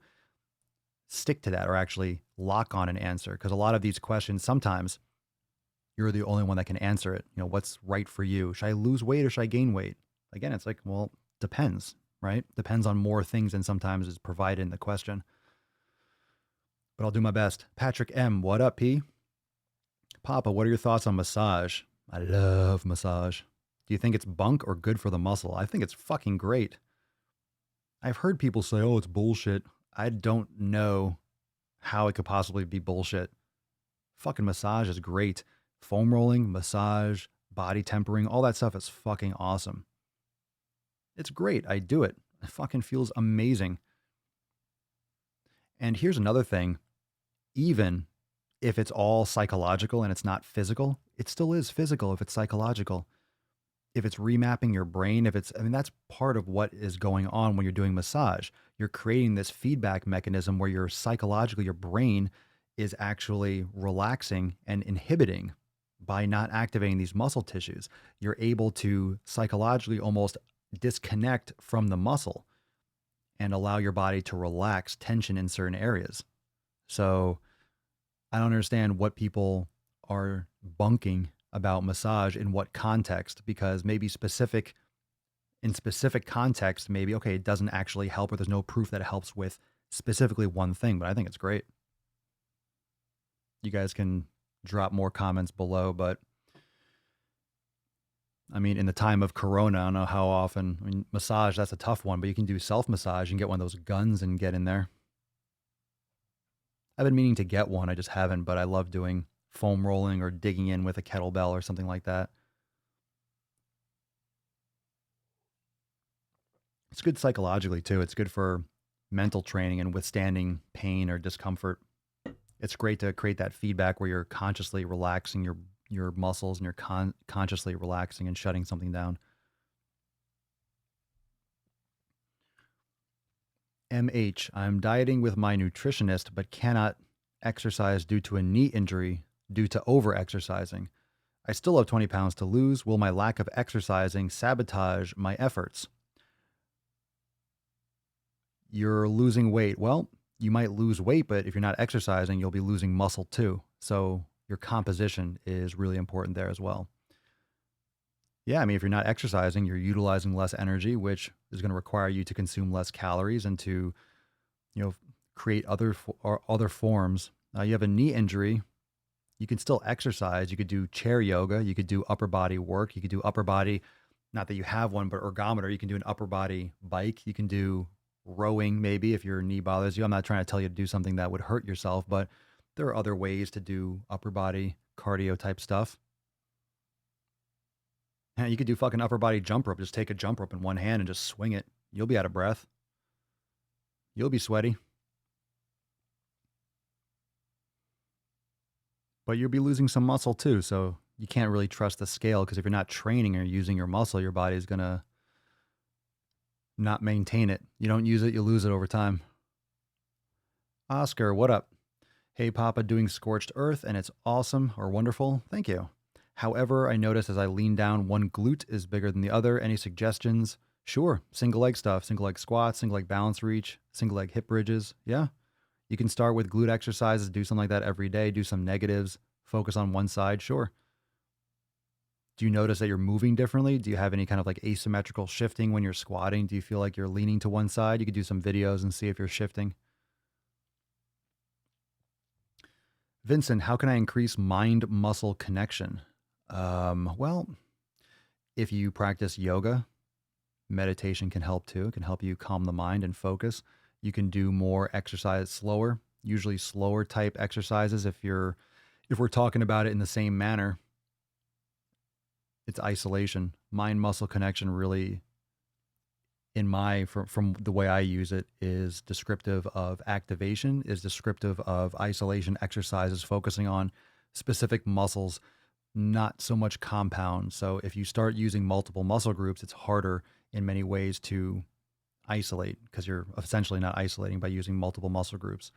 stick to that or actually lock on an answer. Because a lot of these questions, sometimes you're the only one that can answer it. You know, what's right for you? Should I lose weight or should I gain weight? Again, it's like, well, depends, right? Depends on more things than sometimes is provided in the question. But I'll do my best. Patrick M, what up, P? Papa, what are your thoughts on massage? I love massage. Do you think it's bunk or good for the muscle? I think it's fucking great. I've heard people say, oh, it's bullshit. I don't know how it could possibly be bullshit. Fucking massage is great. Foam rolling, massage, body tempering, all that stuff is fucking awesome. It's great. I do it. It fucking feels amazing. And here's another thing. Even if it's all psychological and it's not physical, it still is physical if it's psychological. If it's remapping your brain, that's part of what is going on when you're doing massage. You're creating this feedback mechanism where your brain is actually relaxing and inhibiting by not activating these muscle tissues. You're able to psychologically almost disconnect from the muscle and allow your body to relax tension in certain areas. So I don't understand what people are bunking about massage in what context, because maybe in specific context, maybe, okay, it doesn't actually help, or there's no proof that it helps with specifically one thing, but I think it's great. You guys can drop more comments below, but I mean, in the time of Corona, I don't know how often, massage, that's a tough one, but you can do self-massage and get one of those guns and get in there. I've been meaning to get one. I just haven't, but I love doing foam rolling or digging in with a kettlebell or something like that. It's good psychologically too. It's good for mental training and withstanding pain or discomfort. It's great to create that feedback where you're consciously relaxing your muscles and you're consciously relaxing and shutting something down. MH, I'm dieting with my nutritionist, but cannot exercise due to a knee injury due to over-exercising. I still have 20 pounds to lose. Will my lack of exercising sabotage my efforts? You're losing weight. Well, you might lose weight, but if you're not exercising, you'll be losing muscle too. So your composition is really important there as well. Yeah, I mean, if you're not exercising, you're utilizing less energy, which is going to require you to consume less calories and to, create other forms. You have a knee injury, you can still exercise. You could do chair yoga. You could do upper body work. You could do upper body, not that you have one, but ergometer. You can do an upper body bike. You can do rowing, maybe if your knee bothers you. I'm not trying to tell you to do something that would hurt yourself, but there are other ways to do upper body cardio type stuff. Yeah, you could do fucking upper body jump rope. Just take a jump rope in one hand and just swing it. You'll be out of breath. You'll be sweaty. But you'll be losing some muscle too. So you can't really trust the scale, because if you're not training or using your muscle, your body is going to not maintain it. You don't use it, you lose it over time. Oscar, what up? Hey, Papa, doing Scorched Earth, and it's awesome or wonderful. Thank you. However, I notice as I lean down, one glute is bigger than the other. Any suggestions? Sure. Single leg stuff, single leg squats, single leg balance reach, single leg hip bridges. Yeah. You can start with glute exercises, do something like that every day, do some negatives, focus on one side. Sure. Do you notice that you're moving differently? Do you have any kind of like asymmetrical shifting when you're squatting? Do you feel like you're leaning to one side? You could do some videos and see if you're shifting. Vincent, how can I increase mind-muscle connection? Well, if you practice yoga, meditation can help too. It can help you calm the mind and focus. You can do more exercise slower, usually slower type exercises. If we're talking about it in the same manner, it's isolation. Mind-muscle connection really, from the way I use it, is descriptive of activation, is descriptive of isolation exercises, focusing on specific muscles, not so much compound. So if you start using multiple muscle groups, it's harder in many ways to isolate, because you're essentially not isolating by using multiple muscle groups.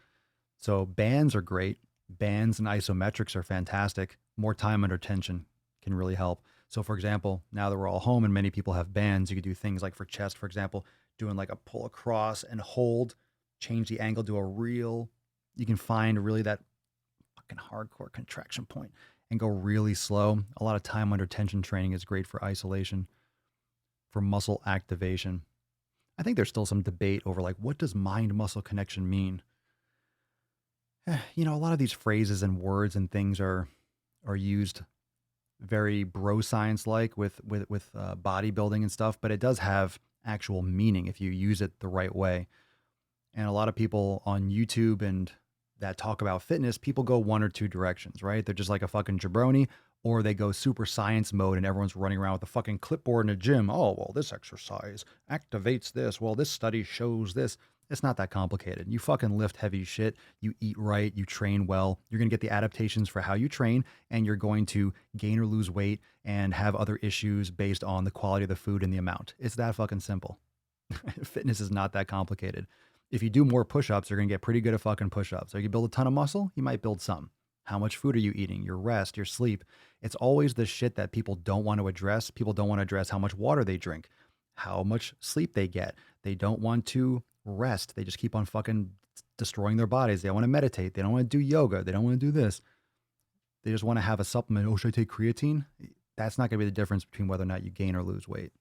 So bands are great. Bands and isometrics are fantastic. More time under tension can really help. So for example, now that we're all home and many people have bands, you could do things like for chest, for example, doing like a pull across and hold, change the angle, do a reel. You can find really that fucking hardcore contraction point and go really slow. A lot of time under tension training is great for isolation, for muscle activation. I think there's still some debate over like, what does mind-muscle connection mean? You know, a lot of these phrases and words and things are used very bro science like with bodybuilding and stuff, but it does have actual meaning if you use it the right way. And a lot of people on YouTube and that talk about fitness, people go one or two directions, right? They're just like a fucking jabroni, or they go super science mode and everyone's running around with a fucking clipboard in a gym. Oh, well, this exercise activates this. Well, this study shows this. It's not that complicated. You fucking lift heavy shit. You eat right. You train well. You're going to get the adaptations for how you train, and you're going to gain or lose weight and have other issues based on the quality of the food and the amount. It's that fucking simple. Fitness is not that complicated. If you do more push-ups, you're going to get pretty good at fucking push-ups. So you build a ton of muscle, you might build some. How much food are you eating? Your rest, your sleep. It's always the shit that people don't want to address. People don't want to address how much water they drink, how much sleep they get. They don't want to rest. They just keep on fucking destroying their bodies. They don't want to meditate. They don't want to do yoga. They don't want to do this. They just want to have a supplement. Oh, should I take creatine? That's not going to be the difference between whether or not you gain or lose weight.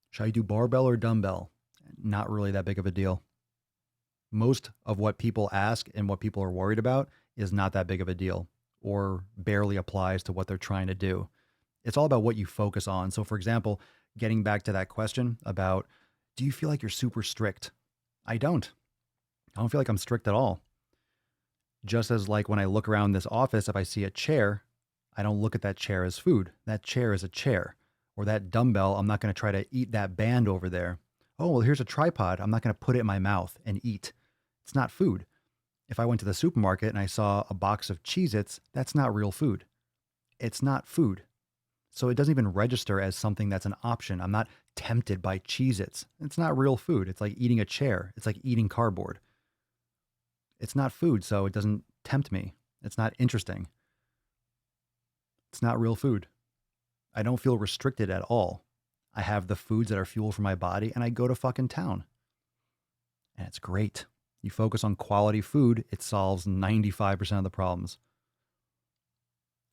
Should I do barbell or dumbbell? Not really that big of a deal. Most of what people ask and what people are worried about is not that big of a deal, or barely applies to what they're trying to do. It's all about what you focus on. So for example, getting back to that question about, do you feel like you're super strict? I don't feel like I'm strict at all. Just as like when I look around this office, if I see a chair, I don't look at that chair as food. That chair is a chair. Or that dumbbell, I'm not going to try to eat that band over there. Oh, well, here's a tripod. I'm not going to put it in my mouth and eat. It's not food. If I went to the supermarket and I saw a box of Cheez-Its, that's not real food. It's not food. So it doesn't even register as something that's an option. I'm not tempted by Cheez-Its. It's not real food. It's like eating a chair. It's like eating cardboard. It's not food, so it doesn't tempt me. It's not interesting. It's not real food. I don't feel restricted at all. I have the foods that are fuel for my body, and I go to fucking town. And it's great. You focus on quality food, it solves 95% of the problems.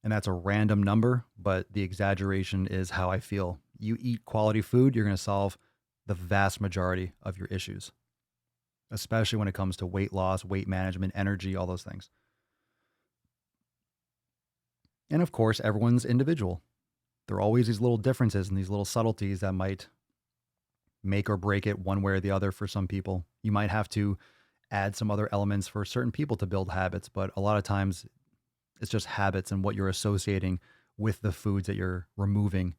And that's a random number, but the exaggeration is how I feel. You eat quality food, you're going to solve the vast majority of your issues, especially when it comes to weight loss, weight management, energy, all those things. And of course, everyone's individual. There are always these little differences and these little subtleties that might make or break it one way or the other for some people. You might have to add some other elements for certain people to build habits, but a lot of times it's just habits and what you're associating with the foods that you're removing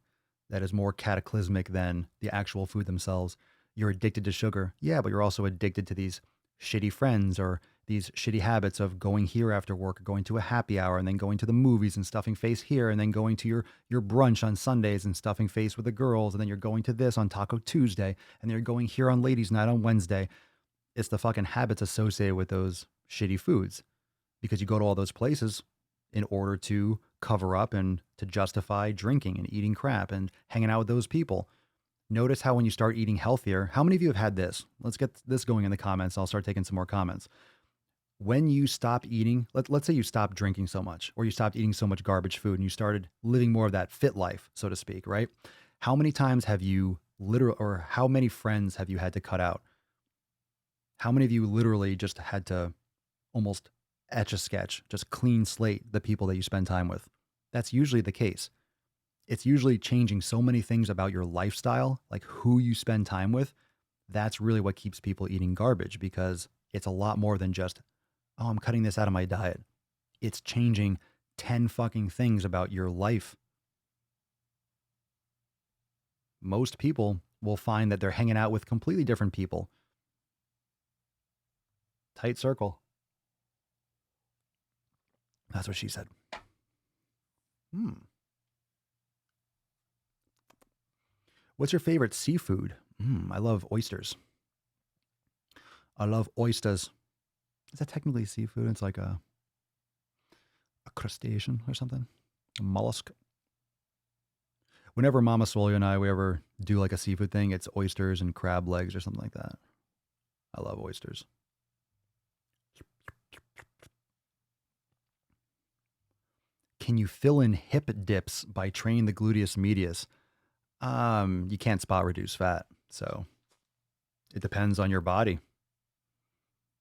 that is more cataclysmic than the actual food themselves. You're addicted to sugar. Yeah, but you're also addicted to these shitty friends or these shitty habits of going here after work, or going to a happy hour, and then going to the movies and stuffing face here, and then going to your brunch on Sundays and stuffing face with the girls, and then you're going to this on Taco Tuesday, and then you're going here on Ladies' Night on Wednesday. It's the fucking habits associated with those shitty foods because you go to all those places in order to cover up and to justify drinking and eating crap and hanging out with those people. Notice how when you start eating healthier, how many of you have had this? Let's get this going in the comments. I'll start taking some more comments. When you stop eating, let's say you stopped drinking so much, or you stopped eating so much garbage food and you started living more of that fit life, so to speak, right? How many times have you or how many friends have you had to cut out? How many of you literally just had to almost etch a sketch, just clean slate the people that you spend time with? That's usually the case. It's usually changing so many things about your lifestyle, like who you spend time with. That's really what keeps people eating garbage, because it's a lot more than just, oh, I'm cutting this out of my diet. It's changing 10 fucking things about your life. Most people will find that they're hanging out with completely different people. Tight circle. That's what she said. What's your favorite seafood? I love oysters. I love oysters. Is that technically seafood? It's like a crustacean or something, a mollusk. Whenever Mama Swolio and we ever do like a seafood thing, it's oysters and crab legs or something like that. I love oysters. Can you fill in hip dips by training the gluteus medius? You can't spot reduce fat, so it depends on your body.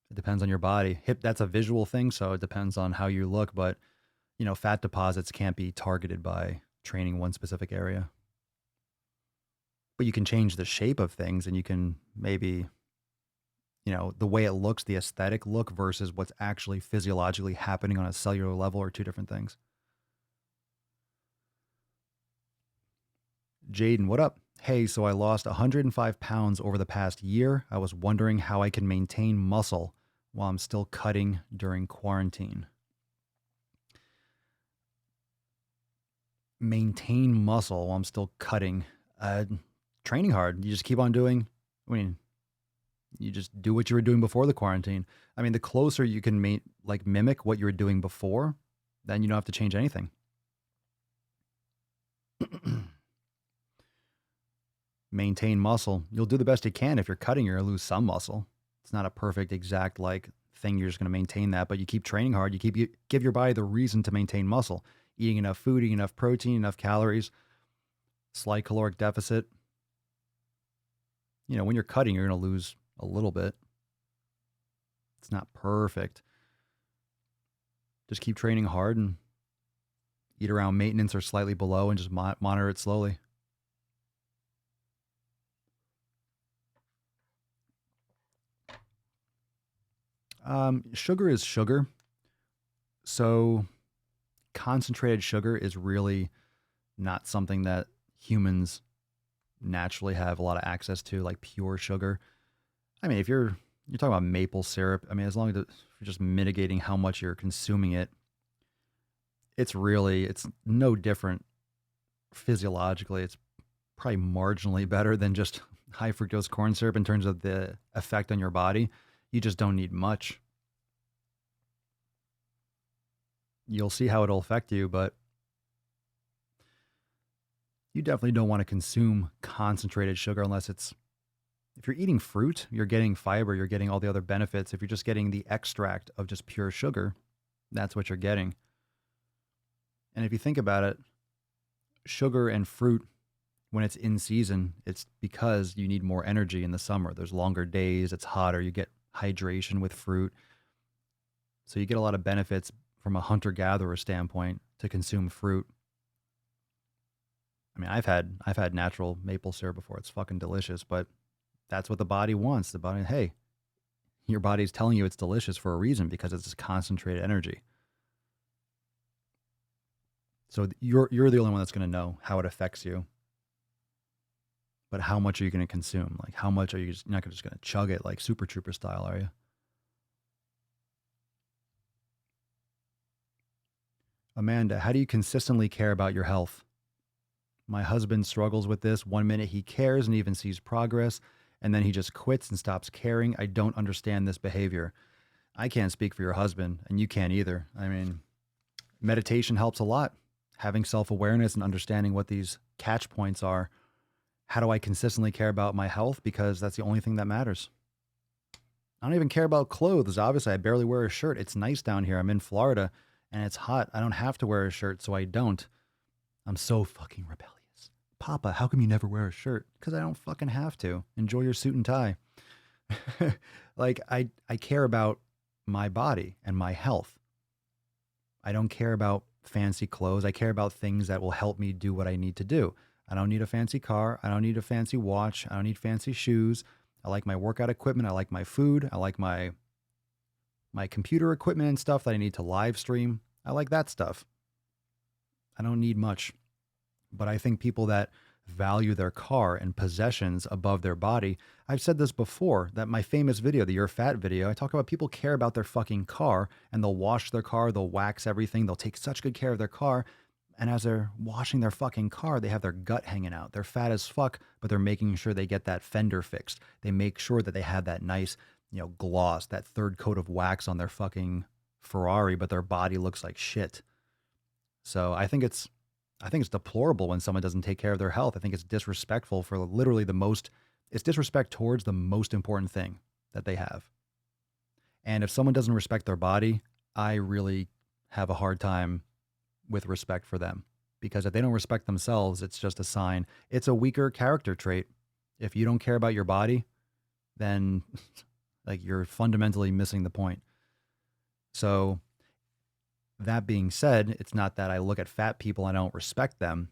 It depends on your body. Hip, that's a visual thing, so it depends on how you look, but fat deposits can't be targeted by training one specific area. But you can change the shape of things, and you can maybe, the way it looks, the aesthetic look versus what's actually physiologically happening on a cellular level are two different things. Jaden, what up? Hey, so I lost 105 pounds over the past year. I was wondering how I can maintain muscle while I'm still cutting during quarantine. Maintain muscle while I'm still cutting. Training hard. You just keep on doing. You just do what you were doing before the quarantine. The closer you can mimic what you were doing before, then you don't have to change anything. Maintain muscle. You'll do the best you can. If you're cutting, you're going to lose some muscle. It's not a perfect exact thing. You're just going to maintain that, but you keep training hard. You give your body the reason to maintain muscle. Eating enough food, eating enough protein, enough calories, slight caloric deficit. When you're cutting, you're going to lose a little bit. It's not perfect. Just keep training hard and eat around maintenance or slightly below and just monitor it slowly. Sugar is sugar. So concentrated sugar is really not something that humans naturally have a lot of access to, like pure sugar. If you're talking about maple syrup, as long as you're just mitigating how much you're consuming it, it's no different physiologically. It's probably marginally better than just high fructose corn syrup in terms of the effect on your body. You just don't need much. You'll see how it'll affect you, but you definitely don't want to consume concentrated sugar unless if you're eating fruit, you're getting fiber, you're getting all the other benefits. If you're just getting the extract of just pure sugar, that's what you're getting. And if you think about it, sugar and fruit, when it's in season, it's because you need more energy in the summer. There's longer days, it's hotter, you get hydration with fruit. So you get a lot of benefits from a hunter-gatherer standpoint to consume fruit. I've had natural maple syrup before. It's fucking delicious, but That's what the body wants. The body, hey, your body's telling you it's delicious for a reason because it's concentrated energy. So you're the only one that's going to know how it affects you. But how much are you going to consume? Like, how much are you just not just going to chug it like Super Trooper style, are you? Amanda, how do you consistently care about your health? My husband struggles with this. 1 minute he cares and even sees progress, and then he just quits and stops caring. I don't understand this behavior. I can't speak for your husband, and you can't either. I mean, meditation helps a lot. Having self-awareness and understanding what these catch points are. How do I consistently care about my health? Because that's the only thing that matters. I don't even care about clothes. Obviously, I barely wear a shirt. It's nice down here. I'm in Florida and it's hot. I don't have to wear a shirt, so I don't. I'm so fucking rebellious. Papa, how come you never wear a shirt? Because I don't fucking have to. Enjoy your suit and tie. Like, I care about my body and my health. I don't care about fancy clothes. I care about things that will help me do what I need to do. I don't need a fancy car. I don't need a fancy watch. I don't need fancy shoes. I like my workout equipment. I like my food. I like my computer equipment and stuff that I need to live stream. I like that stuff. I don't need much. But I think people that value their car and possessions above their body, I've said this before, that my famous video, the You're Fat video, I talk about people care about their fucking car and they'll wash their car, they'll wax everything, they'll take such good care of their car. And as they're washing their fucking car, they have their gut hanging out. They're fat as fuck, but they're making sure they get that fender fixed. They make sure that they have that nice, gloss, that third coat of wax on their fucking Ferrari, but their body looks like shit. So I think it's deplorable when someone doesn't take care of their health. I think it's disrespectful for literally it's disrespect towards the most important thing that they have. And if someone doesn't respect their body, I really have a hard time with respect for them, because if they don't respect themselves, it's just a sign. It's a weaker character trait. If you don't care about your body, then like you're fundamentally missing the point. So that being said, it's not that I look at fat people and I don't respect them.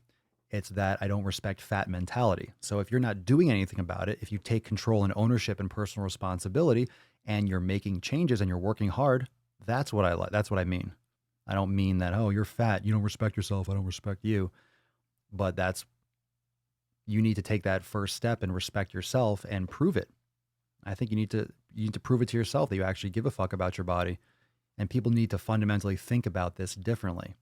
It's that I don't respect fat mentality. So if you're not doing anything about it, if you take control and ownership and personal responsibility and you're making changes and you're working hard, that's what I like. That's what I mean. I don't mean that, oh, you're fat, you don't respect yourself, I don't respect you. But you need to take that first step and respect yourself and prove it. I think you need to prove it to yourself that you actually give a fuck about your body. And people need to fundamentally think about this differently.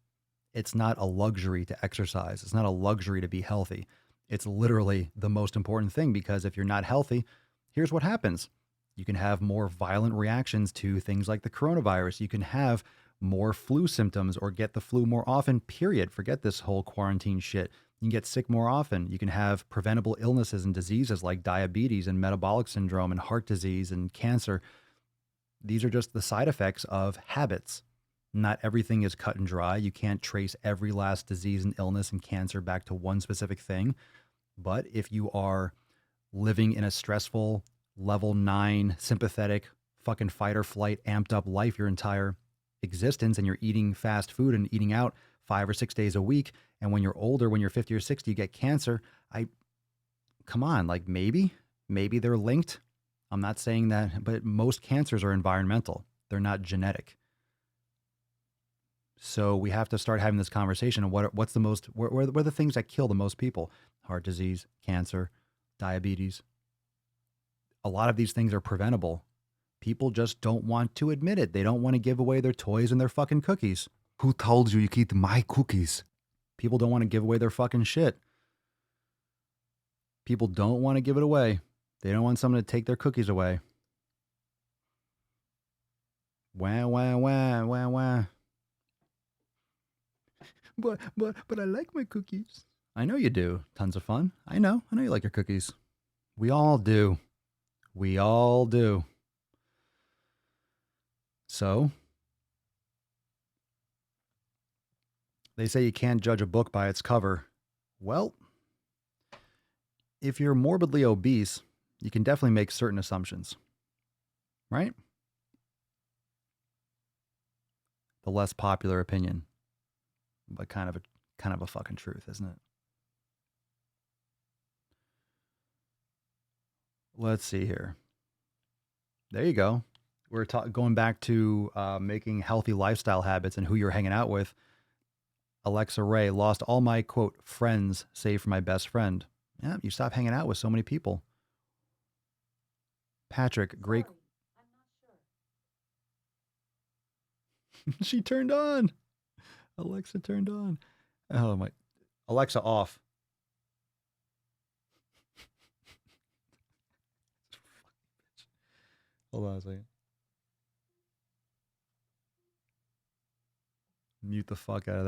It's not a luxury to exercise. It's not a luxury to be healthy. It's literally the most important thing, because if you're not healthy, here's what happens. You can have more violent reactions to things like the coronavirus. You can have more flu symptoms or get the flu more often, period. Forget this whole quarantine shit. You can get sick more often. You can have preventable illnesses and diseases like diabetes and metabolic syndrome and heart disease and cancer. These are just the side effects of habits. Not everything is cut and dry. You can't trace every last disease and illness and cancer back to one specific thing. But if you are living in a stressful, level 9, sympathetic, fucking fight or flight, amped up life your entire existence, and you're eating fast food and eating out 5 or 6 days a week, and when you're older, when you're 50 or 60, you get cancer, come on, like maybe they're linked. I'm not saying that, but most cancers are environmental. They're not genetic. So we have to start having this conversation. What's the most, what are the things that kill the most people? Heart disease, cancer, diabetes. A lot of these things are preventable. People just don't want to admit it. They don't want to give away their toys and their fucking cookies. Who told you can eat my cookies? People don't want to give away their fucking shit. People don't want to give it away. They don't want someone to take their cookies away. Wah, wah, wah, wah, wah. But I like my cookies. I know you do. Tons of fun. I know you like your cookies. We all do. We all do. So, they say you can't judge a book by its cover. Well, if you're morbidly obese, you can definitely make certain assumptions, right? The less popular opinion, but kind of a fucking truth, isn't it? Let's see here. There you go. We're going back to making healthy lifestyle habits and who you're hanging out with. Alexa Ray, lost all my, quote, friends, save for my best friend. Yeah, you stop hanging out with so many people. Patrick, great. She turned on. Alexa turned on. Oh, my. Alexa off. Hold on a second. Mute the fuck out of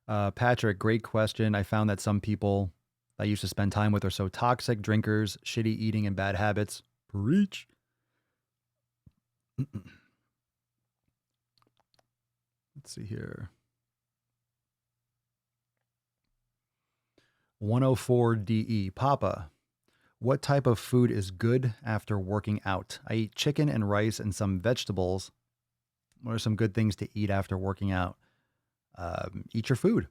that. Patrick, great question. I found that some people I used to spend time with are so toxic, drinkers, shitty eating, and bad habits. Preach. Let's see here. 104 DE. Papa, what type of food is good after working out? I eat chicken and rice and some vegetables. What are some good things to eat after working out? Eat your food.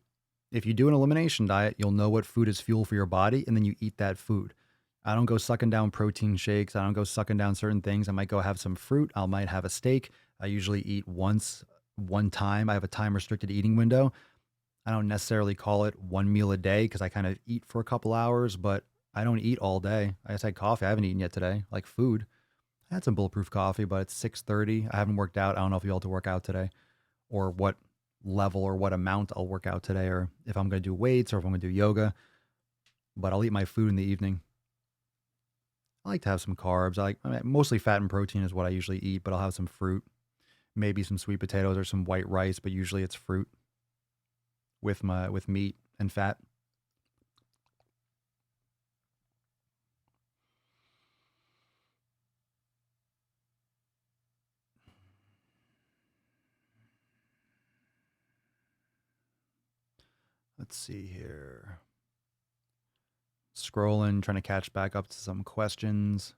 If you do an elimination diet, you'll know what food is fuel for your body, and then you eat that food. I don't go sucking down protein shakes. I don't go sucking down certain things. I might go have some fruit. I might have a steak. I usually eat one time. I have a time restricted eating window. I don't necessarily call it one meal a day because I kind of eat for a couple hours, but I don't eat all day. I just had coffee. I haven't eaten yet today, like food. I had some bulletproof coffee, but it's 6:30. I haven't worked out. I don't know if you'll have to work out today or what level or what amount I'll work out today, or if I'm going to do weights or if I'm going to do yoga, but I'll eat my food in the evening. I like to have some carbs. Mostly fat and protein is what I usually eat, but I'll have some fruit, maybe some sweet potatoes or some white rice, but usually it's fruit with meat and fat. Let's see here. Scrolling, trying to catch back up to some questions.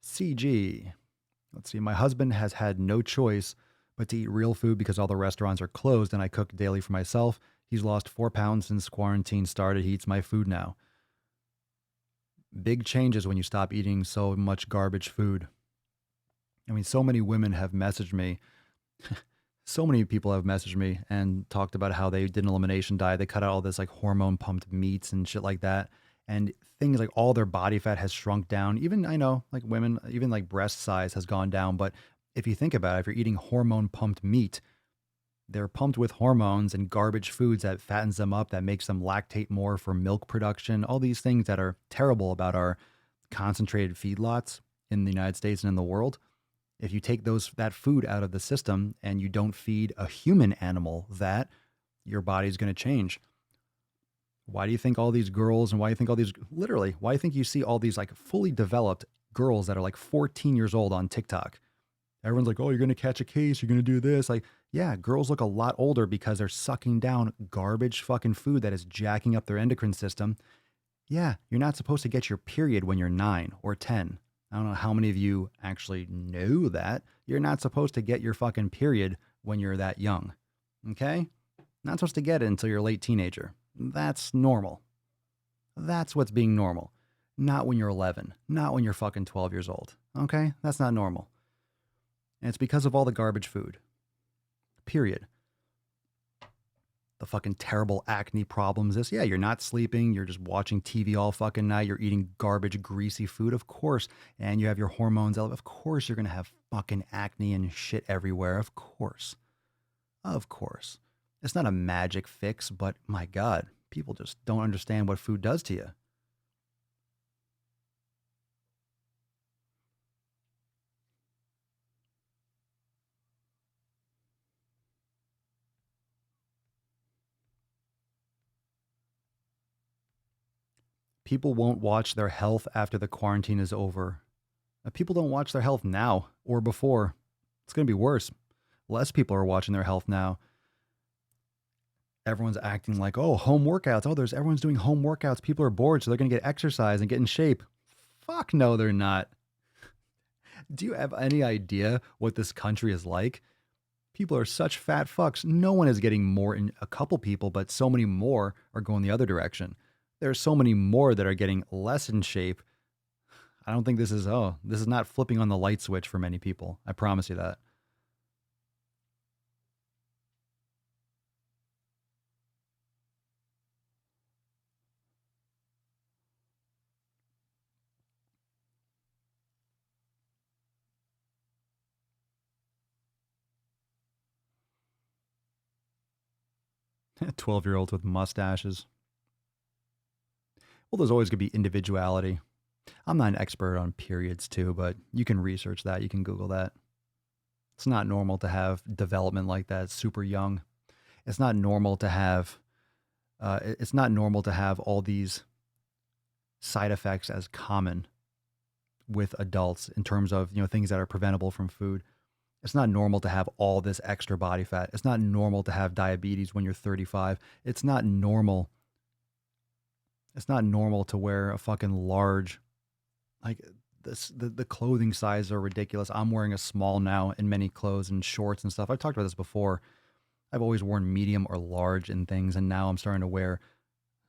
CG. Let's see. My husband has had no choice but to eat real food because all the restaurants are closed and I cook daily for myself. He's lost 4 pounds since quarantine started. He eats my food now. Big changes when you stop eating so much garbage food. I mean, so many women have messaged me. So many people have messaged me and talked about how they did an elimination diet. They cut out all this like hormone pumped meats and shit like that. And things like all their body fat has shrunk down. Even I know like women, even like breast size has gone down. But if you think about it, if you're eating hormone pumped meat, they're pumped with hormones and garbage foods that fattens them up, that makes them lactate more for milk production. All these things that are terrible about our concentrated feedlots in the United States and in the world. If you take that food out of the system and you don't feed a human animal that, your body's going to change. Why do you think all these girls and why do you think all these, literally, why do you think you see all these like fully developed girls that are like 14 years old on TikTok? Everyone's like, oh, you're going to catch a case. You're going to do this. Like, yeah, girls look a lot older because they're sucking down garbage fucking food that is jacking up their endocrine system. Yeah, you're not supposed to get your period when you're 9 or 10. I don't know how many of you actually know that. You're not supposed to get your fucking period when you're that young. Okay? Not supposed to get it until you're a late teenager. That's normal. That's what's being normal. Not when you're 11. Not when you're fucking 12 years old. Okay? That's not normal. And it's because of all the garbage food. Period. The fucking terrible acne problems. Yeah, you're not sleeping. You're just watching TV all fucking night. You're eating garbage, greasy food, of course. And you have your hormones. Of course, you're going to have fucking acne and shit everywhere. Of course. Of course. It's not a magic fix, but my God, people just don't understand what food does to you. People won't watch their health after the quarantine is over. People don't watch their health now or before. It's going to be worse. Less people are watching their health now. Everyone's acting like, oh, home workouts. Oh, everyone's doing home workouts. People are bored, so they're going to get exercise and get in shape. Fuck no, they're not. Do you have any idea what this country is like? People are such fat fucks. No one is getting more in a couple people, but so many more are going the other direction. There are so many more that are getting less in shape. I don't think this is not flipping on the light switch for many people. I promise you that. "12-year-olds with mustaches." Well, there's always going to be individuality. I'm not an expert on periods too, but you can research that. You can Google that. It's not normal to have development like that super young. It's not normal to have. It's not normal to have all these side effects as common with adults in terms of things that are preventable from food. It's not normal to have all this extra body fat. It's not normal to have diabetes when you're 35. It's not normal. It's not normal to wear a fucking large, like the clothing sizes are ridiculous. I'm wearing a small now in many clothes and shorts and stuff. I've talked about this before. I've always worn medium or large in things, and now I'm starting to wear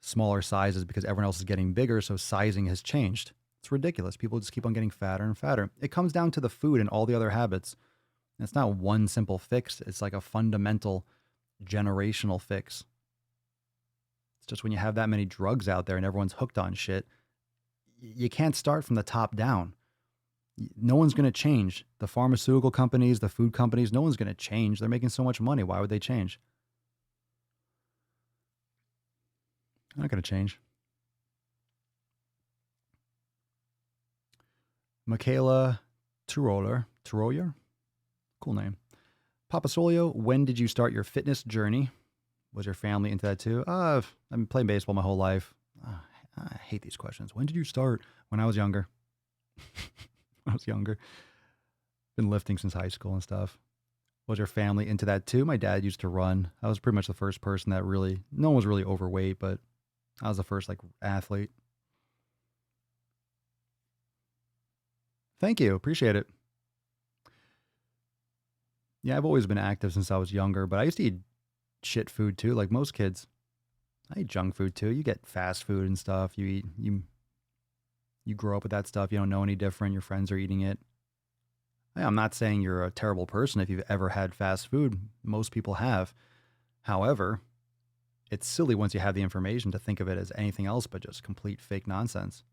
smaller sizes because everyone else is getting bigger, so sizing has changed. It's ridiculous. People just keep on getting fatter and fatter. It comes down to the food and all the other habits. It's not one simple fix. It's like a fundamental generational fix. It's just when you have that many drugs out there and everyone's hooked on shit, you can't start from the top down. No one's going to change. The pharmaceutical companies, the food companies, no one's going to change. They're making so much money. Why would they change? They're not going to change. Michaela Tyroler. Cool name. Papa Swolio, when did you start your fitness journey? Was your family into that too? I've been playing baseball my whole life. I hate these questions. When did you start? When I was younger. Been lifting since high school and stuff. Was your family into that too? My dad used to run. I was pretty much the first person that no one was really overweight, but I was the first athlete. Thank you. Appreciate it. Yeah, I've always been active since I was younger, but I used to eat shit food too, like most kids. I eat junk food too. You get fast food and stuff. You grow up with that stuff. You don't know any different. Your friends are eating it. I'm not saying you're a terrible person if you've ever had fast food. Most people have. However, it's silly once you have the information to think of it as anything else but just complete fake nonsense.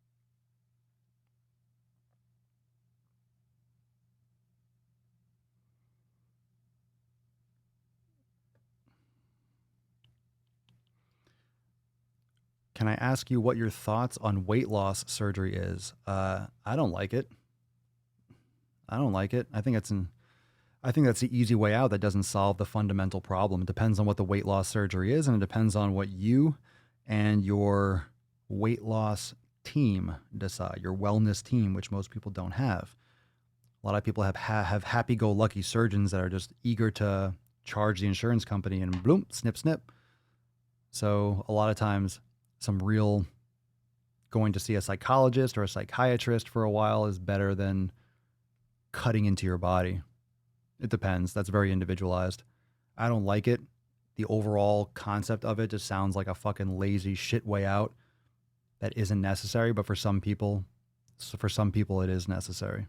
Can I ask you what your thoughts on weight loss surgery is? I don't like it. I think that's the easy way out that doesn't solve the fundamental problem. It depends on what the weight loss surgery is, and it depends on what you and your weight loss team decide, your wellness team, which most people don't have. A lot of people have happy-go-lucky surgeons that are just eager to charge the insurance company and bloom, snip, snip. So a lot of times some real going to see a psychologist or a psychiatrist for a while is better than cutting into your body. It depends. That's very individualized. I don't like it. The overall concept of it just sounds like a fucking lazy shit way out that isn't necessary, but for some people it is necessary.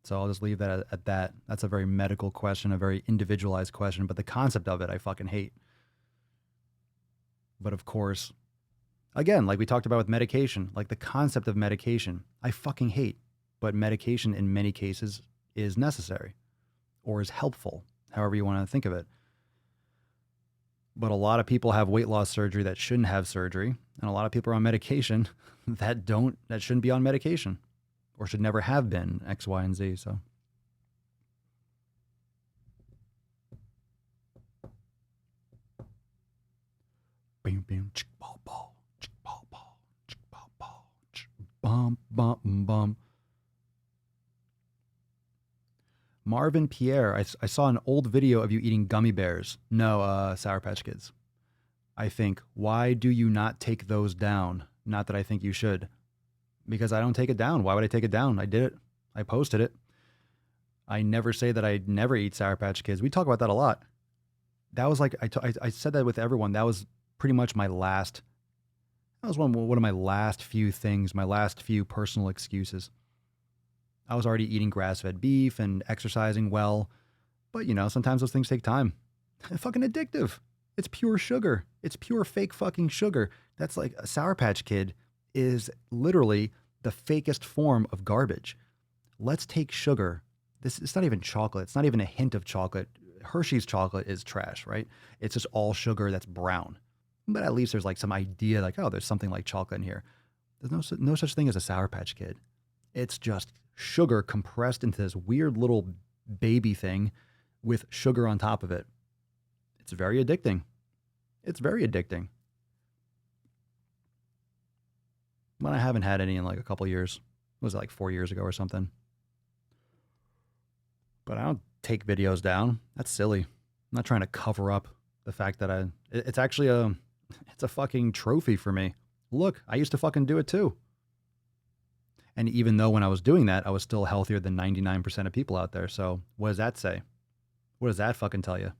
So I'll just leave that at that. That's a very medical question, a very individualized question, but the concept of it I fucking hate. But of course, again, like we talked about with medication, like the concept of medication, I fucking hate. But medication in many cases is necessary or is helpful, however you want to think of it. But a lot of people have weight loss surgery that shouldn't have surgery, and a lot of people are on medication that shouldn't be on medication or should never have been X, Y, and Z. So bam, bam, chick, ball, ball, chick, ball, ball, chick, ball, ball, chick, bum, bum, bum. Marvin Pierre, I saw an old video of you eating gummy bears. No, Sour Patch Kids. I think, why do you not take those down? Not that I think you should. Because I don't take it down. Why would I take it down? I did it. I posted it. I never say that I never eat Sour Patch Kids. We talk about that a lot. That was like, I said that with everyone. That was pretty much my last, that was one of my last few things, my last few personal excuses. I was already eating grass-fed beef and exercising well, but you know, sometimes those things take time. It's fucking addictive. It's pure sugar. It's pure fake fucking sugar. That's like a Sour Patch Kid is literally the fakest form of garbage. Let's take sugar. It's not even chocolate. It's not even a hint of chocolate. Hershey's chocolate is trash, right? It's just all sugar that's brown. But at least there's like some idea like, oh, there's something like chocolate in here. There's no such thing as a Sour Patch Kid. It's just sugar compressed into this weird little baby thing with sugar on top of it. It's very addicting. It's very addicting. But I haven't had any in like a couple years. Was it like 4 years ago or something? But I don't take videos down. That's silly. I'm not trying to cover up the fact that it's actually it's a fucking trophy for me. Look, I used to fucking do it too. And even though when I was doing that, I was still healthier than 99% of people out there. So what does that say? What does that fucking tell you?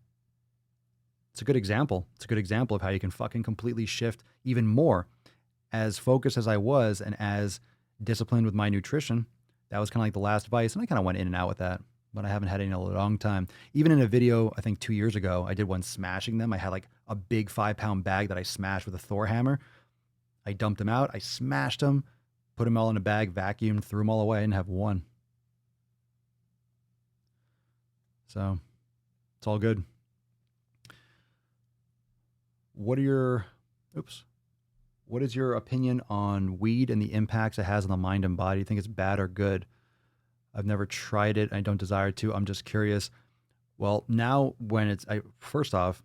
It's a good example. It's a good example of how you can fucking completely shift even more. As focused as I was and as disciplined with my nutrition, that was kind of like the last vice. And I kind of went in and out with that, but I haven't had any in a long time. Even in a video, I think 2 years ago, I did one smashing them. I had like a big 5-pound bag that I smashed with a Thor hammer. I dumped them out. I smashed them, put them all in a bag, vacuumed, threw them all away, and have one. So it's all good. What is your opinion on weed and the impacts it has on the mind and body? Do you think it's bad or good? I've never tried it. I don't desire to. I'm just curious. Well, now when first off,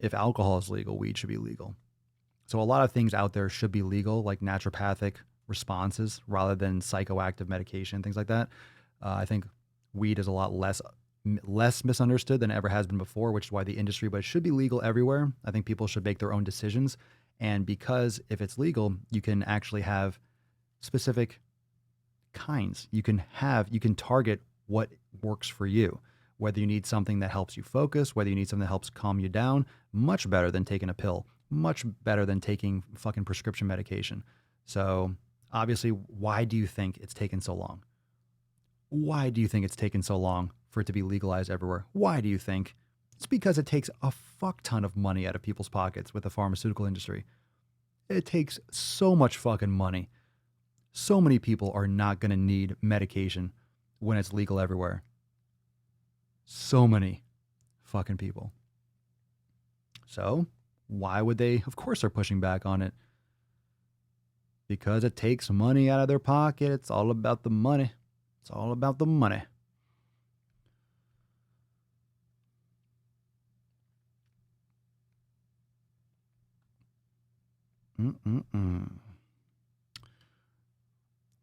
if alcohol is legal, weed should be legal. So a lot of things out there should be legal, like naturopathic responses rather than psychoactive medication, things like that. I think weed is a lot less misunderstood than it ever has been before, which is why the industry, but it should be legal everywhere. I think people should make their own decisions. And because if it's legal, you can actually have specific kinds. You can target what works for you, whether you need something that helps you focus, whether you need something that helps calm you down, much better than taking a pill, much better than taking fucking prescription medication. So obviously, why do you think it's taken so long? Why do you think it's taken so long for it to be legalized everywhere? Why do you think? It's because it takes a fuck ton of money out of people's pockets with the pharmaceutical industry. It takes so much fucking money. So many people are not going to need medication when it's legal everywhere. So many fucking people. So why would they? Of course they're pushing back on it. Because it takes money out of their pocket. It's all about the money. It's all about the money.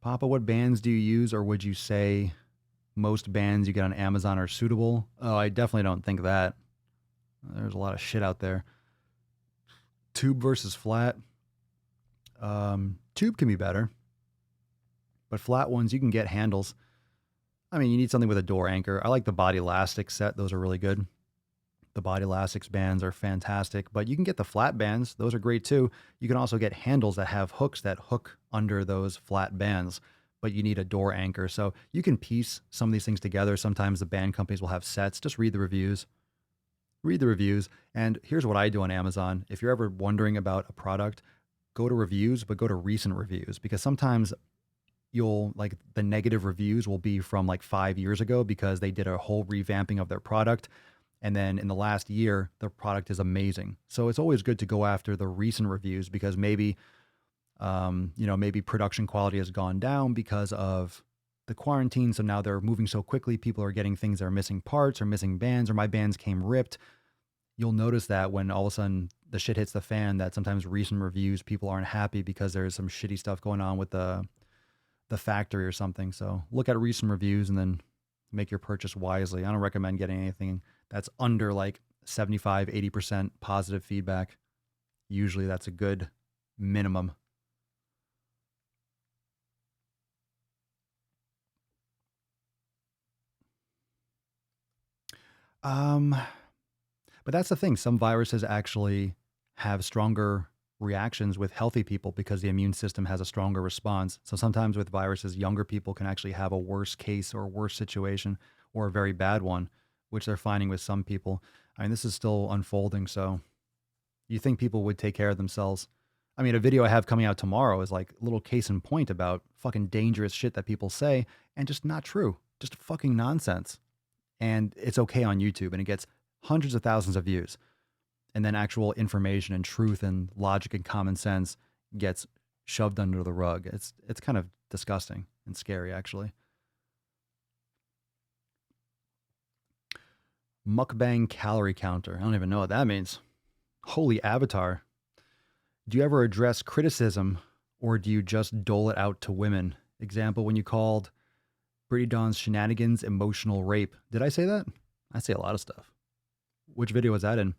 Papa, what bands do you use, or would you say most bands you get on Amazon are suitable? Oh, I definitely don't think that. There's a lot of shit out there. Tube versus flat. Tube can be better, but flat ones, you can get handles. I mean, you need something with a door anchor. I like the Body Elastics set. Those are really good. The Body Elastics bands are fantastic, but you can get the flat bands. Those are great too. You can also get handles that have hooks that hook under those flat bands, but you need a door anchor. So you can piece some of these things together. Sometimes the band companies will have sets. Just read the reviews. Read the reviews. And here's what I do on Amazon. If you're ever wondering about a product, go to reviews, but go to recent reviews, because sometimes the negative reviews will be from like 5 years ago because they did a whole revamping of their product. And then in the last year, the product is amazing. So it's always good to go after the recent reviews because maybe, maybe production quality has gone down because of the quarantine. So now they're moving so quickly. People are getting things that are missing parts or missing bands, or my bands came ripped. You'll notice that when all of a sudden the shit hits the fan, that sometimes recent reviews, people aren't happy because there's some shitty stuff going on with the factory or something. So look at recent reviews and then make your purchase wisely. I don't recommend getting anything that's under like 75, 80% positive feedback. Usually that's a good minimum. But that's the thing. Some viruses actually have stronger reactions with healthy people because the immune system has a stronger response. So sometimes with viruses, younger people can actually have a worse case or a worse situation or a very bad one, which they're finding with some people. I mean, this is still unfolding. So you think people would take care of themselves. I mean, a video I have coming out tomorrow is like a little case in point about fucking dangerous shit that people say and just not true, just fucking nonsense. And it's okay on YouTube and it gets hundreds of thousands of views. And then actual information and truth and logic and common sense gets shoved under the rug. It's kind of disgusting and scary, actually. Mukbang calorie counter. I don't even know what that means. Holy avatar. Do you ever address criticism or do you just dole it out to women? Example, when you called Brittany Dawn's shenanigans emotional rape. Did I say that? I say a lot of stuff. Which video was that in?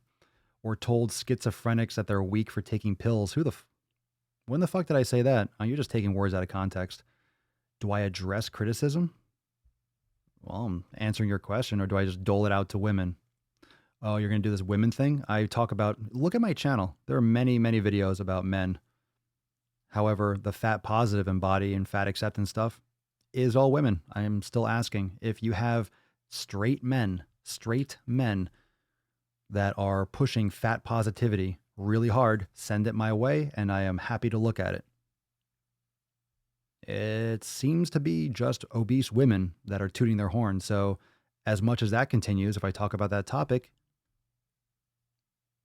Or told schizophrenics that they're weak for taking pills. When the fuck did I say that? Oh, you're just taking words out of context. Do I address criticism? Well, I'm answering your question, or do I just dole it out to women? Oh, you're going to do this women thing? I talk about, look at my channel. There are many, many videos about men. However, the fat positive and body and fat acceptance stuff is all women. I am still asking if you have straight men that are pushing fat positivity really hard, send it my way, and I am happy to look at it. It seems to be just obese women that are tooting their horn. So as much as that continues, if I talk about that topic,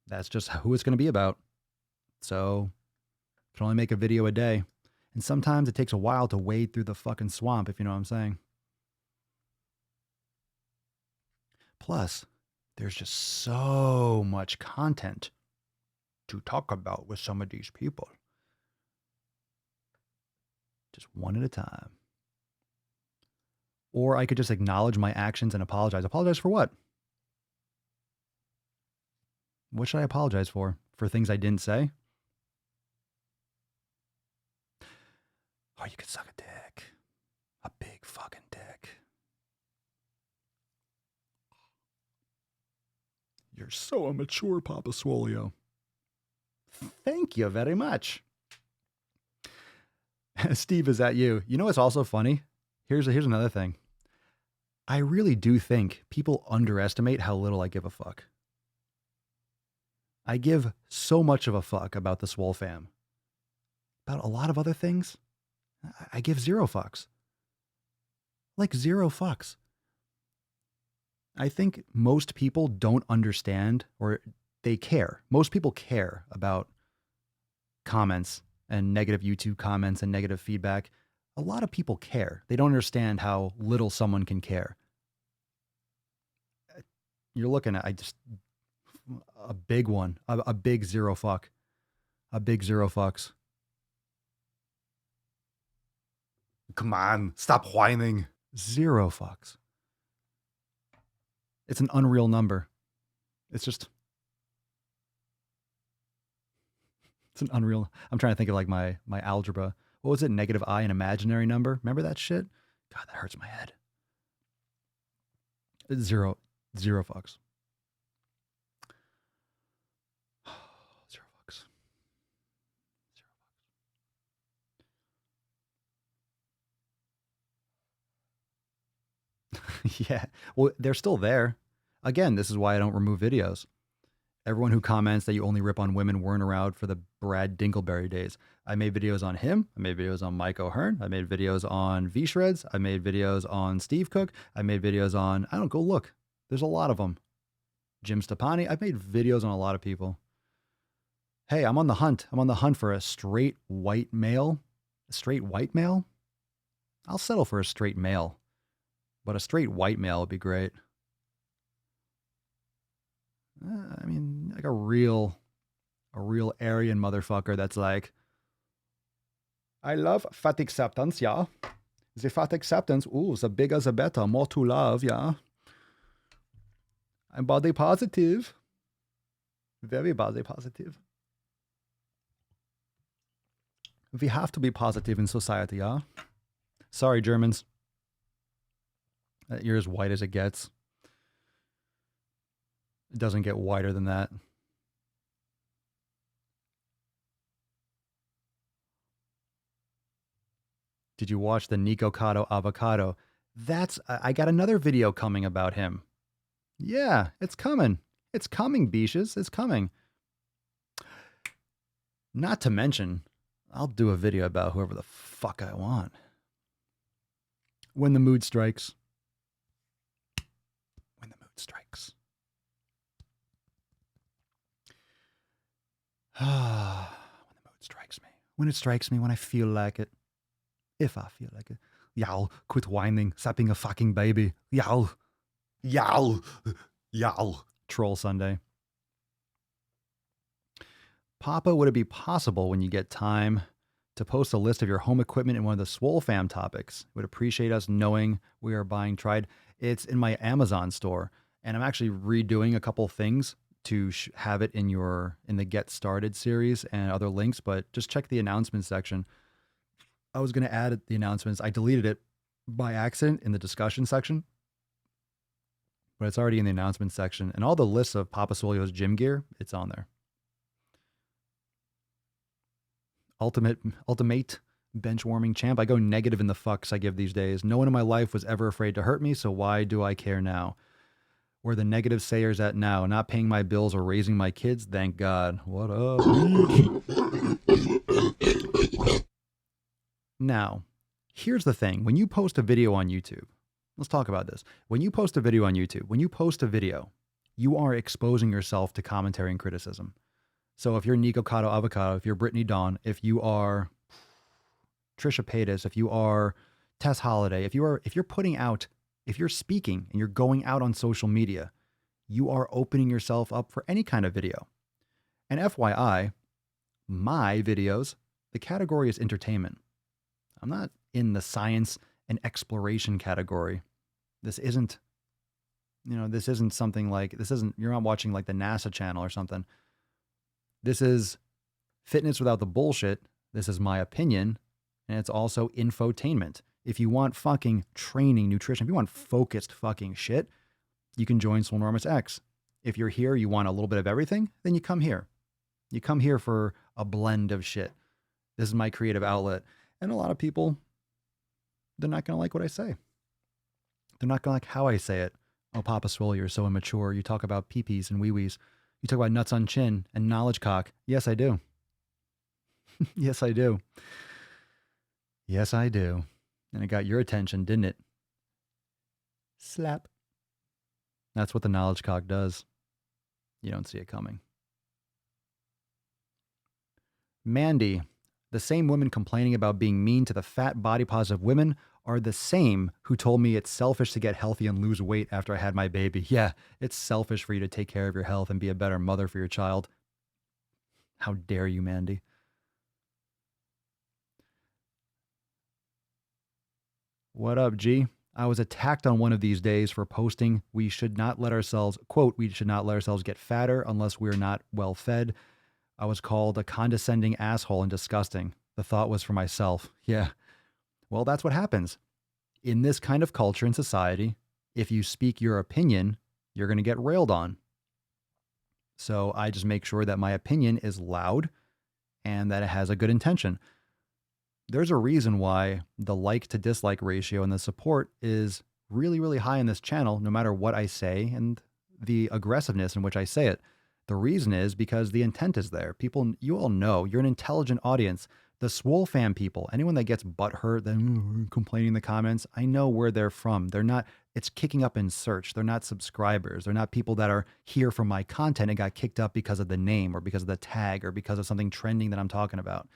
that's just who it's going to be about. So I can only make a video a day. And sometimes it takes a while to wade through the fucking swamp, if you know what I'm saying. Plus, there's just so much content to talk about with some of these people. Just one at a time. Or I could just acknowledge my actions and apologize. Apologize for what? What should I apologize for? For things I didn't say? Oh, you could suck a dick. A big fucking dick. You're so immature, Papa Swolio. Thank you very much. Steve, is that you? You know what's also funny? Here's another thing. I really do think people underestimate how little I give a fuck. I give so much of a fuck about the Swole fam. About a lot of other things, I give zero fucks. Like zero fucks. I think most people don't understand, or they care. Most people care about comments and negative YouTube comments and negative feedback. A lot of people care. They don't understand how little someone can care. You're looking at a big one, a big zero fuck, a big zero fucks. Come on, stop whining. Zero fucks. It's an unreal number. It's an unreal. I'm trying to think of like my algebra. What was it? Negative I, an imaginary number. Remember that shit? God, that hurts my head. Zero fucks. Zero fucks. Yeah. Well, they're still there. Again, this is why I don't remove videos. Everyone who comments that you only rip on women weren't around for the Brad Dingleberry days. I made videos on him. I made videos on Mike O'Hearn. I made videos on V-Shreds. I made videos on Steve Cook. I made videos on, I don't go look. There's a lot of them. Jim Stepani. I've made videos on a lot of people. Hey, I'm on the hunt. I'm on the hunt for a straight white male. A straight white male? I'll settle for a straight male. But a straight white male would be great. I mean, like a real Aryan motherfucker that's like, I love fat acceptance, yeah. The fat acceptance, ooh, the bigger the better, more to love, yeah. I'm body positive. Very body positive. We have to be positive in society, yeah. Sorry, Germans. You're as white as it gets. It doesn't get wider than that. Did you watch the Nico Cotto avocado? I got another video coming about him. Yeah, it's coming. It's coming, Beaches. It's coming. Not to mention, I'll do a video about whoever the fuck I want. When the mood strikes. When the mood strikes. When the mood strikes me. When it strikes me, when I feel like it. If I feel like it. Y'all, quit whining. Stop being a fucking baby. Y'all. Yow. Yow. Troll Sunday. Papa, would it be possible when you get time to post a list of your home equipment in one of the Swole fam topics? Would appreciate us knowing we are buying tried. It's in my Amazon store, and I'm actually redoing a couple things to have it in the Get Started series and other links, but just check the announcements section. I was going to add the announcements. I deleted it by accident in the discussion section, but it's already in the announcements section. And all the lists of Papa Swolio's gym gear, it's on there. Ultimate bench warming champ. I go negative in the fucks I give these days. No one in my life was ever afraid to hurt me, so why do I care now? Where the negative sayers at now? Not paying my bills or raising my kids? Thank God. What up? Now, here's the thing. When you post a video on YouTube, let's talk about this. When you post a video on YouTube, you are exposing yourself to commentary and criticism. So if you're Nico Cotto Avocado, if you're Brittany Dawn, if you are Trisha Paytas, if you are Tess Holiday, if you're speaking and you're going out on social media, you are opening yourself up for any kind of video. And FYI, my videos, the category is entertainment. I'm not in the science and exploration category. This isn't something like, you're not watching like the NASA channel or something. This is fitness without the bullshit. This is my opinion. And it's also infotainment. If you want fucking training, nutrition, if you want focused fucking shit, you can join Swolenormous X. If you're here, you want a little bit of everything, then you come here. You come here for a blend of shit. This is my creative outlet. And a lot of people, they're not going to like what I say. They're not going to like how I say it. Oh, Papa Swole, you're so immature. You talk about pee-pees and wee-wees. You talk about nuts on chin and knowledge cock. Yes, I do. Yes, I do. Yes, I do. And it got your attention, didn't it? Slap. That's what the knowledge cock does. You don't see it coming. Mandy, the same women complaining about being mean to the fat body positive women are the same who told me it's selfish to get healthy and lose weight after I had my baby. Yeah, it's selfish for you to take care of your health and be a better mother for your child. How dare you, Mandy? What up, G? I was attacked on one of these days for posting we should not let ourselves, quote, we should not let ourselves get fatter unless we're not well fed. I was called a condescending asshole and disgusting. The thought was for myself. Yeah. Well, that's what happens. In this kind of culture and society, if you speak your opinion, you're going to get railed on. So I just make sure that my opinion is loud and that it has a good intention. There's a reason why the like to dislike ratio and the support is really, really high in this channel, no matter what I say and the aggressiveness in which I say it. The reason is because the intent is there. People, you all know, you're an intelligent audience. The Swole fan people, anyone that gets butthurt, then complaining in the comments, I know where they're from. They're not, it's kicking up in search. They're not subscribers. They're not people that are here for my content and got kicked up because of the name or because of the tag or because of something trending that I'm talking about.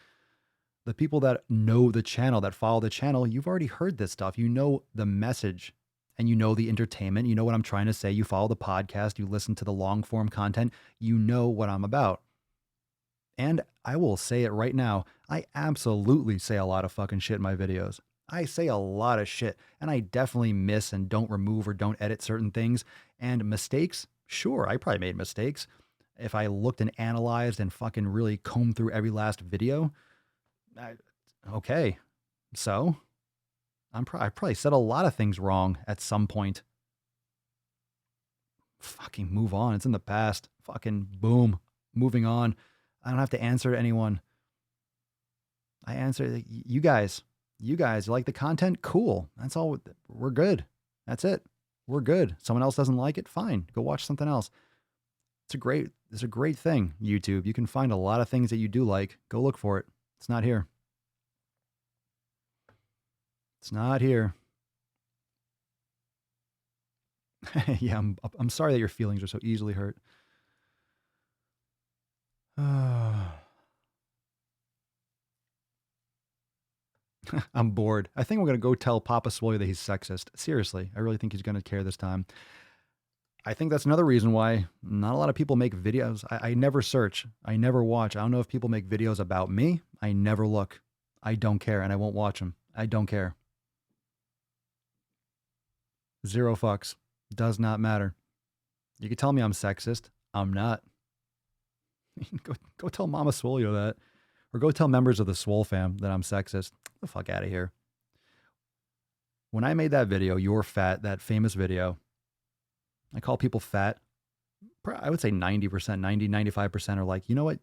The people that know the channel, that follow the channel, you've already heard this stuff. You know the message and you know the entertainment. You know what I'm trying to say. You follow the podcast. You listen to the long form content. You know what I'm about. And I will say it right now. I absolutely say a lot of fucking shit in my videos. I say a lot of shit and I definitely miss and don't remove or don't edit certain things. And mistakes, sure, I probably made mistakes. If I looked and analyzed and fucking really combed through every last video, okay. So I probably said a lot of things wrong at some point. Fucking move on. It's in the past. Fucking boom. Moving on. I don't have to answer to anyone. I answer you guys. You guys like the content? Cool. That's all. We're good. That's it. We're good. Someone else doesn't like it? Fine. Go watch something else. It's a great thing, YouTube. You can find a lot of things that you do like. Go look for it. It's not here. It's not here. Yeah, I'm sorry that your feelings are so easily hurt. I'm bored. I think I'm going to go tell Papa Swolio that he's sexist. Seriously, I really think he's going to care this time. I think that's another reason why not a lot of people make videos. I never search. I never watch. I don't know if people make videos about me. I never look. I don't care, and I won't watch them. I don't care. Zero fucks. Does not matter. You can tell me I'm sexist. I'm not. Go tell Mama Swolio that. Or go tell members of the Swole fam that I'm sexist. Get the fuck out of here. When I made that video, You're Fat, that famous video, I call people fat. I would say 90%, 90, 95% are like, you know what?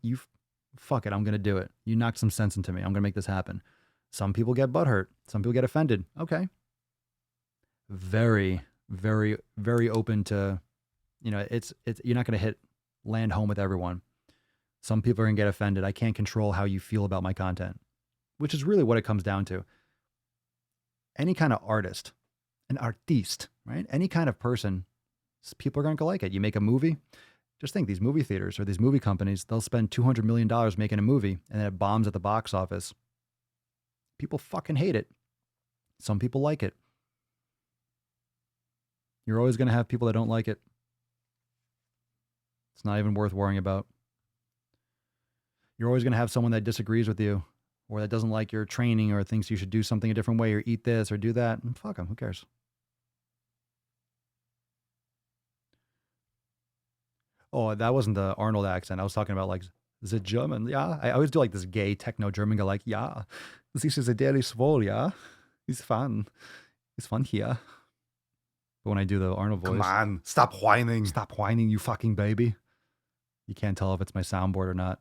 Fuck it. I'm going to do it. You knocked some sense into me. I'm going to make this happen. Some people get butthurt. Some people get offended. Okay. Very, very, very open to, it's you're not going to land home with everyone. Some people are going to get offended. I can't control how you feel about my content, which is really what it comes down to. Any kind of artist, an artiste, right? Any kind of person, people are going to like it. You make a movie. Just think these movie theaters or these movie companies, they'll spend $200 million making a movie and then it bombs at the box office. People fucking hate it. Some people like it. You're always going to have people that don't like it. It's not even worth worrying about. You're always going to have someone that disagrees with you or that doesn't like your training or thinks you should do something a different way or eat this or do that. And fuck them. Who cares? Oh, that wasn't the Arnold accent. I was talking about like the German. Yeah. I always do like this gay techno German guy like, yeah, this is a daily Swole, yeah. He's fun. He's fun here. But when I do the Arnold voice. Come on. Stop whining. Stop whining, you fucking baby. You can't tell if it's my soundboard or not.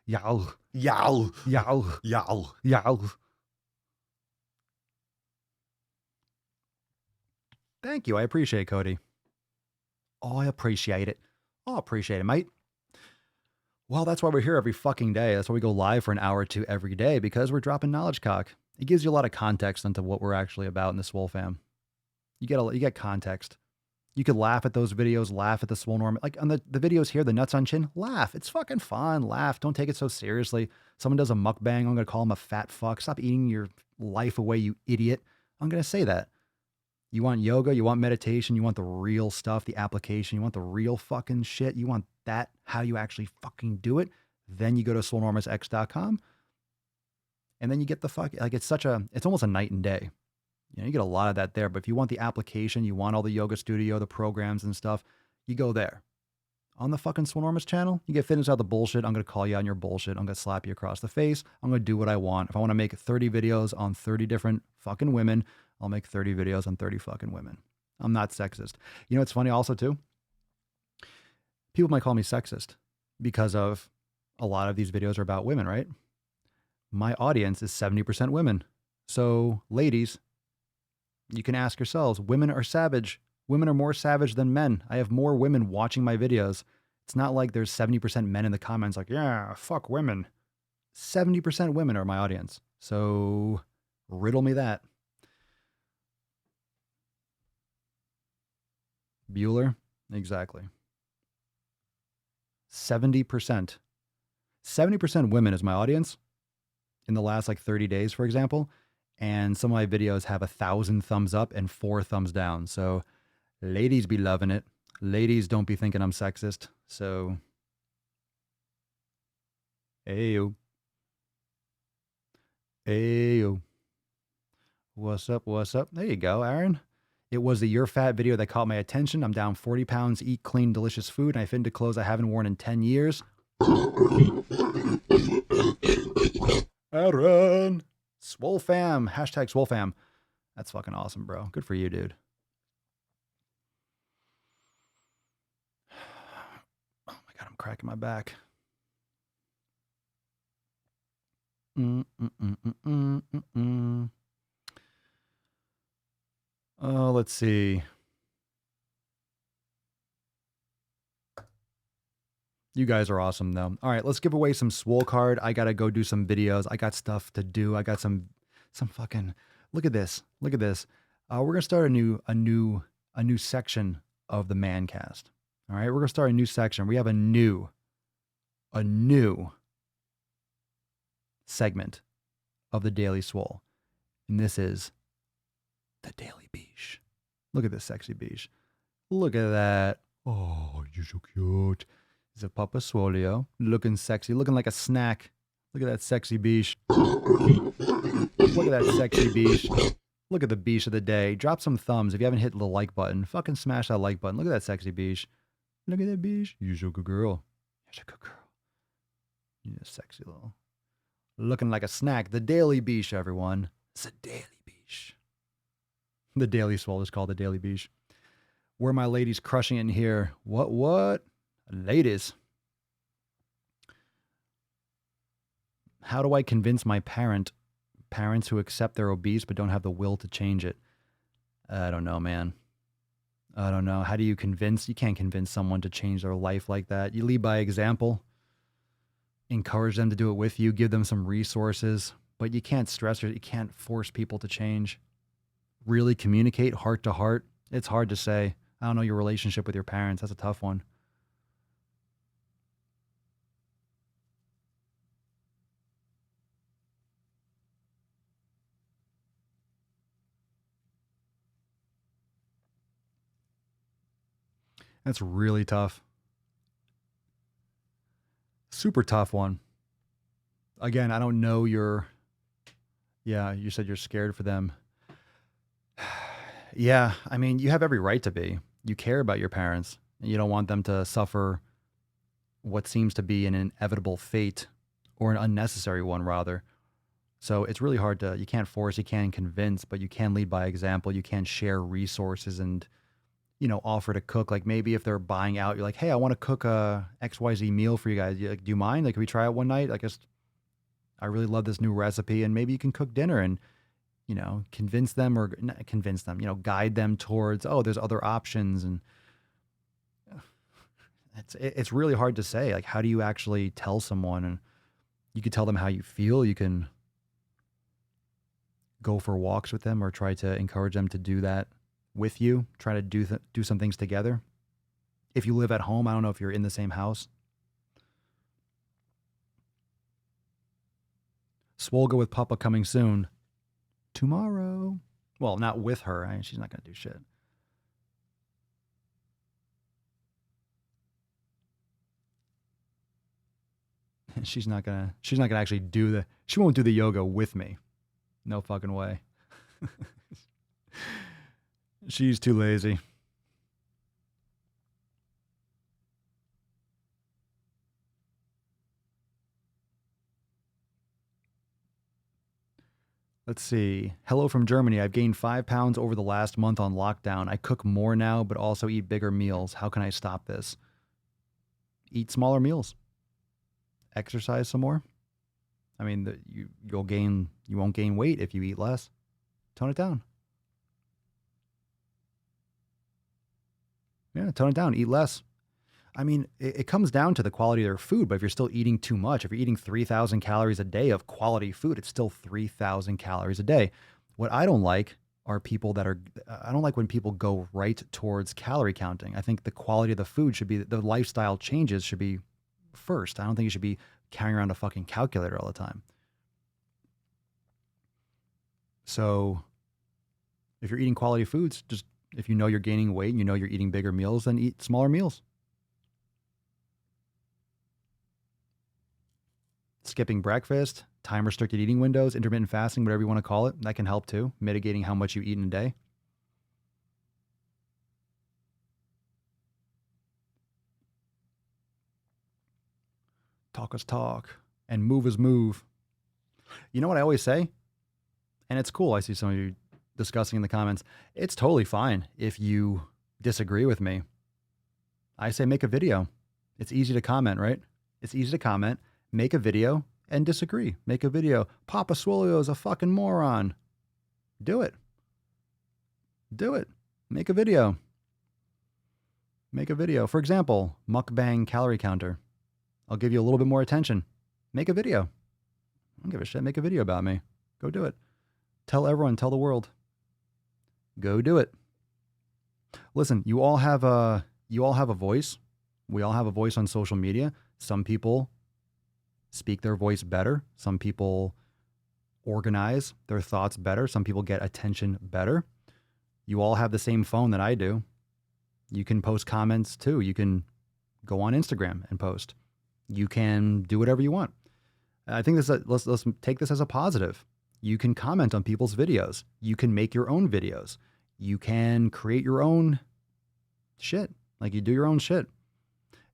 Yow. Yow. Yow. Yow. Yow. Thank you. I appreciate it, Cody. Oh, I appreciate it. Oh, I appreciate it, mate. Well, that's why we're here every fucking day. That's why we go live for an hour or two every day, because we're dropping knowledge cock. It gives you a lot of context into what we're actually about in the Swole fam. You get context. You could laugh at those videos, laugh at the Swolenormous. Like on the videos here, the nuts on chin, laugh. It's fucking fun. Laugh. Don't take it so seriously. Someone does a mukbang, I'm going to call him a fat fuck. Stop eating your life away, you idiot. I'm going to say that. You want yoga, you want meditation, you want the real stuff, the application, you want the real fucking shit. You want that, how you actually fucking do it. Then you go to swolenormousx.com and then you get the fuck, like it's almost a night and day. You get a lot of that there, but if you want the application, you want all the yoga studio, the programs and stuff, you go there. On the fucking Swolenormous channel, you get fitness out the bullshit. I'm going to call you on your bullshit. I'm going to slap you across the face. I'm going to do what I want. If I want to make 30 videos on 30 different fucking women, I'll make 30 videos on 30 fucking women. I'm not sexist. You know what's funny also too? People might call me sexist because of a lot of these videos are about women, right? My audience is 70% women. So ladies, you can ask yourselves, women are savage. Women are more savage than men. I have more women watching my videos. It's not like there's 70% men in the comments like, yeah, fuck women. 70% women are my audience. So riddle me that. Bueller? Exactly. 70%. 70% women is my audience in the last like 30 days, for example. And some of my videos have 1,000 thumbs up and 4 thumbs down. So ladies be loving it. Ladies don't be thinking I'm sexist. So, ayo. Ayo. What's up? What's up? There you go, Aaron. It was the You're Fat video that caught my attention. I'm down 40 pounds, eat clean, delicious food, and I fit into clothes I haven't worn in 10 years. Aaron. Swole fam. Hashtag Swole fam. That's fucking awesome, bro. Good for you, dude. cracking my back. Mm. Oh, let's see. You guys are awesome, though. All right, let's give away some Swole card. I gotta go do some videos. I got stuff to do. I got some fucking. Look at this. Look at this. We're gonna start a new section of the Mancast. All right, we're gonna start a new section. We have a new segment of the Daily Swole, and this is the Daily Beesh. Look at this sexy beesh. Look at that. Oh, you're so cute. He's a Papa Swolio, looking sexy, looking like a snack. Look at that sexy beesh. Look at that sexy beesh. Look at the beesh of the day. Drop some thumbs. If you haven't hit the like button, fucking smash that like button. Look at that sexy beesh. Look at that beesh. You're so good girl. You're so good girl. You're a sexy little. Looking like a snack. The Daily Beesh, everyone. It's a Daily Beesh. The Daily Swole is called the Daily Beesh. Where my ladies crushing it in here. What? Ladies. How do I convince my parents who accept they're obese but don't have the will to change it? I don't know, man. I don't know. How do you convince? You can't convince someone to change their life like that. You lead by example. Encourage them to do it with you. Give them some resources. But you can't stress or you can't force people to change. Really communicate heart to heart. It's hard to say. I don't know your relationship with your parents. That's a tough one. That's really tough. Super tough one. Again, I don't know your... Yeah, you said you're scared for them. Yeah, I mean, you have every right to be. You care about your parents. You don't want them to suffer what seems to be an inevitable fate, or an unnecessary one, rather. So it's really hard to... You can't force, you can't convince, but you can lead by example. You can share resources and... offer to cook. Like maybe if they're buying out, you're like, hey, I want to cook a XYZ meal for you guys. Do you mind? Like, can we try it one night? I really love this new recipe, and maybe you can cook dinner and, convince them or not convince them, guide them towards, oh, there's other options. And it's really hard to say. Like, how do you actually tell someone? And you can tell them how you feel. You can go for walks with them or try to encourage them to do that with you, try to do some things together. If you live at home, I don't know if you're in the same house. Swole with Papa coming soon. Tomorrow. Well, not with her. She's not going to do shit. She's not gonna actually she won't do the yoga with me. No fucking way. She's too lazy. Let's see. Hello from Germany. I've gained 5 pounds over the last month on lockdown. I cook more now, but also eat bigger meals. How can I stop this? Eat smaller meals. Exercise some more. I mean, you won't gain weight if you eat less. Tone it down. Yeah, tone it down. Eat less. I mean, it comes down to the quality of their food, but if you're still eating too much, if you're eating 3,000 calories a day of quality food, it's still 3,000 calories a day. What I don't like are I don't like when people go right towards calorie counting. I think the quality of the food should be, the lifestyle changes should be first. I don't think you should be carrying around a fucking calculator all the time. So if you're eating quality foods, just if you know you're gaining weight and you know you're eating bigger meals, then eat smaller meals. Skipping breakfast, time-restricted eating windows, intermittent fasting, whatever you want to call it, that can help too, mitigating how much you eat in a day. Talk is talk, and move is move. You know what I always say? And it's cool, I see some of you discussing in the comments. It's totally fine if you disagree with me. I say make a video. It's easy to comment, right? It's easy to comment, make a video, and disagree. Make a video. Papa Swolio is a fucking moron. Do it. Do it. Make a video. Make a video. For example, mukbang calorie counter. I'll give you a little bit more attention. Make a video. I don't give a shit. Make a video about me. Go do it. Tell everyone. Tell the world. Go do it. Listen, you all have a voice. We all have a voice on social media. Some people speak their voice better. Some people organize their thoughts better. Some people get attention better. You all have the same phone that I do. You can post comments too. You can go on Instagram and post. You can do whatever you want. I think let's take this as a positive. You can comment on people's videos. You can make your own videos. You can create your own shit. Like you do your own shit.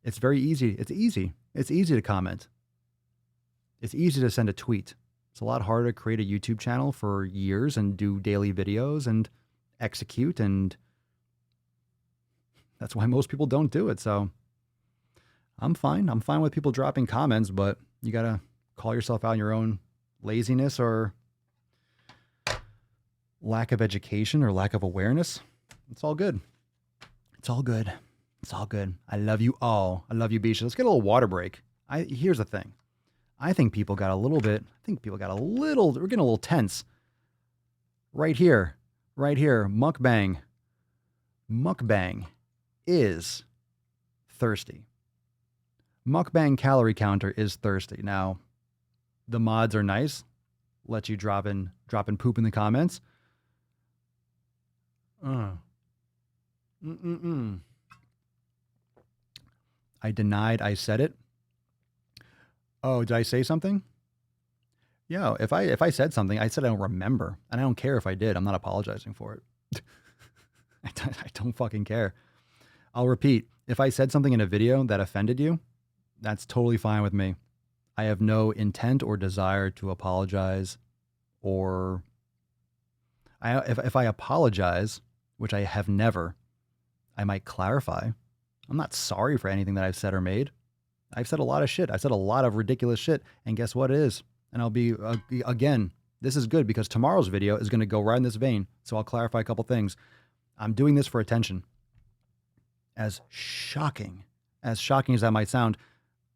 It's very easy. It's easy. It's easy to comment. It's easy to send a tweet. It's a lot harder to create a YouTube channel for years and do daily videos and execute, and that's why most people don't do it. So I'm fine. I'm fine with people dropping comments, but you got to call yourself out on your own laziness or lack of education or lack of awareness. It's all good. It's all good. It's all good. I love you all. I love you, Bisha. Let's get a little water break. Here's the thing. I think people got a little, we're getting a little tense. Right here. Mukbang is thirsty. Mukbang calorie counter is thirsty. Now, the mods are nice. Let you drop in poop in the comments. I denied I said it. Oh, did I say something? Yeah, if I said something, I said I don't remember. And I don't care if I did. I'm not apologizing for it. I don't fucking care. I'll repeat. If I said something in a video that offended you, that's totally fine with me. I have no intent or desire to apologize, or if I apologize, which I have never, I might clarify. I'm not sorry for anything that I've said or made. I've said a lot of shit. I've said a lot of ridiculous shit. And guess what it is? And I'll be, again, this is good because tomorrow's video is going to go right in this vein. So I'll clarify a couple things. I'm doing this for attention. As shocking as that might sound,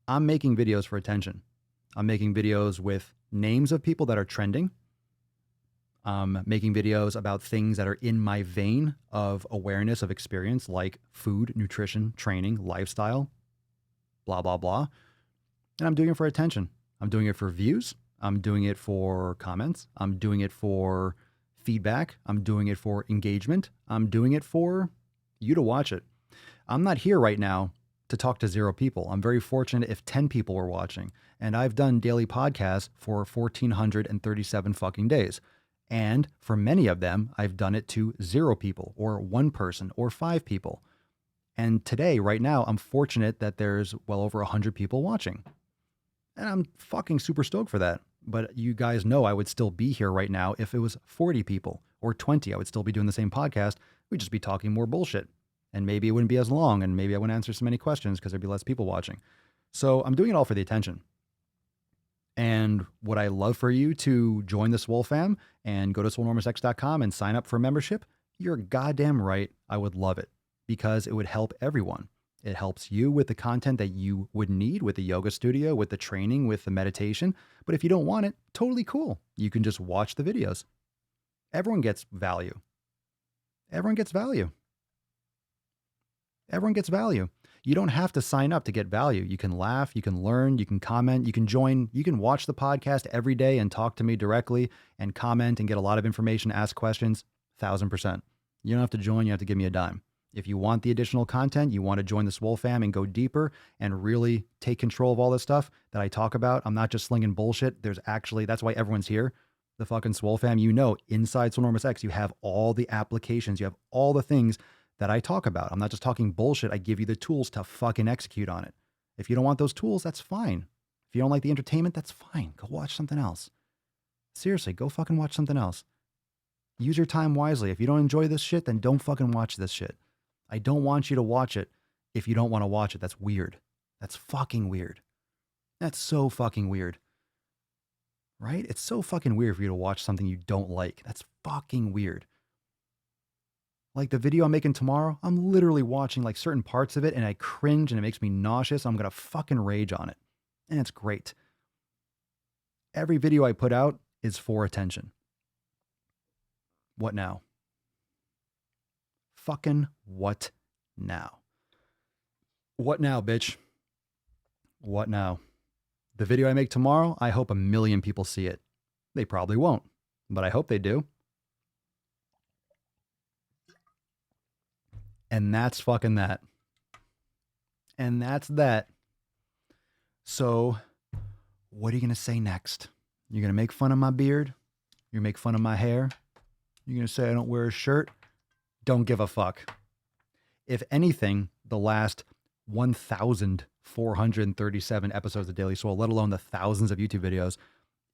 I'm making videos for attention. I'm making videos with names of people that are trending. I'm making videos about things that are in my vein of awareness of experience, like food, nutrition, training, lifestyle, blah, blah, blah. And I'm doing it for attention. I'm doing it for views. I'm doing it for comments. I'm doing it for feedback. I'm doing it for engagement. I'm doing it for you to watch it. I'm not here right now to talk to 0 people. I'm very fortunate if 10 people were watching. And I've done daily podcasts for 1,437 fucking days. And for many of them, I've done it to 0 people or 1 person or 5 people. And today, right now, I'm fortunate that there's well over 100 people watching. And I'm fucking super stoked for that. But you guys know I would still be here right now if it was 40 people or 20. I would still be doing the same podcast. We'd just be talking more bullshit. And maybe it wouldn't be as long. And maybe I wouldn't answer so many questions because there'd be less people watching. So I'm doing it all for the attention. And would I love for you to join the Swole fam and go to Swolenormousx.com and sign up for membership? You're goddamn right. I would love it because it would help everyone. It helps you with the content that you would need with the yoga studio, with the training, with the meditation. But if you don't want it, totally cool. You can just watch the videos. Everyone gets value. Everyone gets value. Everyone gets value. You don't have to sign up to get value. You can laugh, you can learn, you can comment, you can join, you can watch the podcast every day and talk to me directly and comment and get a lot of information, ask questions, 1,000%. You don't have to join, you have to give me a dime. If you want the additional content, you want to join the Swole fam and go deeper and really take control of all this stuff that I talk about. I'm not just slinging bullshit. That's why everyone's here. The fucking Swole fam, inside Swolenormous X, you have all the applications, you have all the things that I talk about. I'm not just talking bullshit. I give you the tools to fucking execute on it. If you don't want those tools, that's fine. If you don't like the entertainment, that's fine. Go watch something else. Seriously, go fucking watch something else. Use your time wisely. If you don't enjoy this shit, then don't fucking watch this shit. I don't want you to watch it if you don't want to watch it. That's weird. That's fucking weird. That's so fucking weird. Right? It's so fucking weird for you to watch something you don't like. That's fucking weird. Like the video I'm making tomorrow, I'm literally watching like certain parts of it and I cringe and it makes me nauseous. I'm going to fucking rage on it. And it's great. Every video I put out is for attention. What now? Fucking what now? What now, bitch? What now? The video I make tomorrow, I hope 1 million people see it. They probably won't, but I hope they do. And that's fucking that. And that's that. So, what are you going to say next? You're going to make fun of my beard? You're going to make fun of my hair? You're going to say I don't wear a shirt? Don't give a fuck. If anything, the last 1,437 episodes of Daily Swole, let alone the thousands of YouTube videos,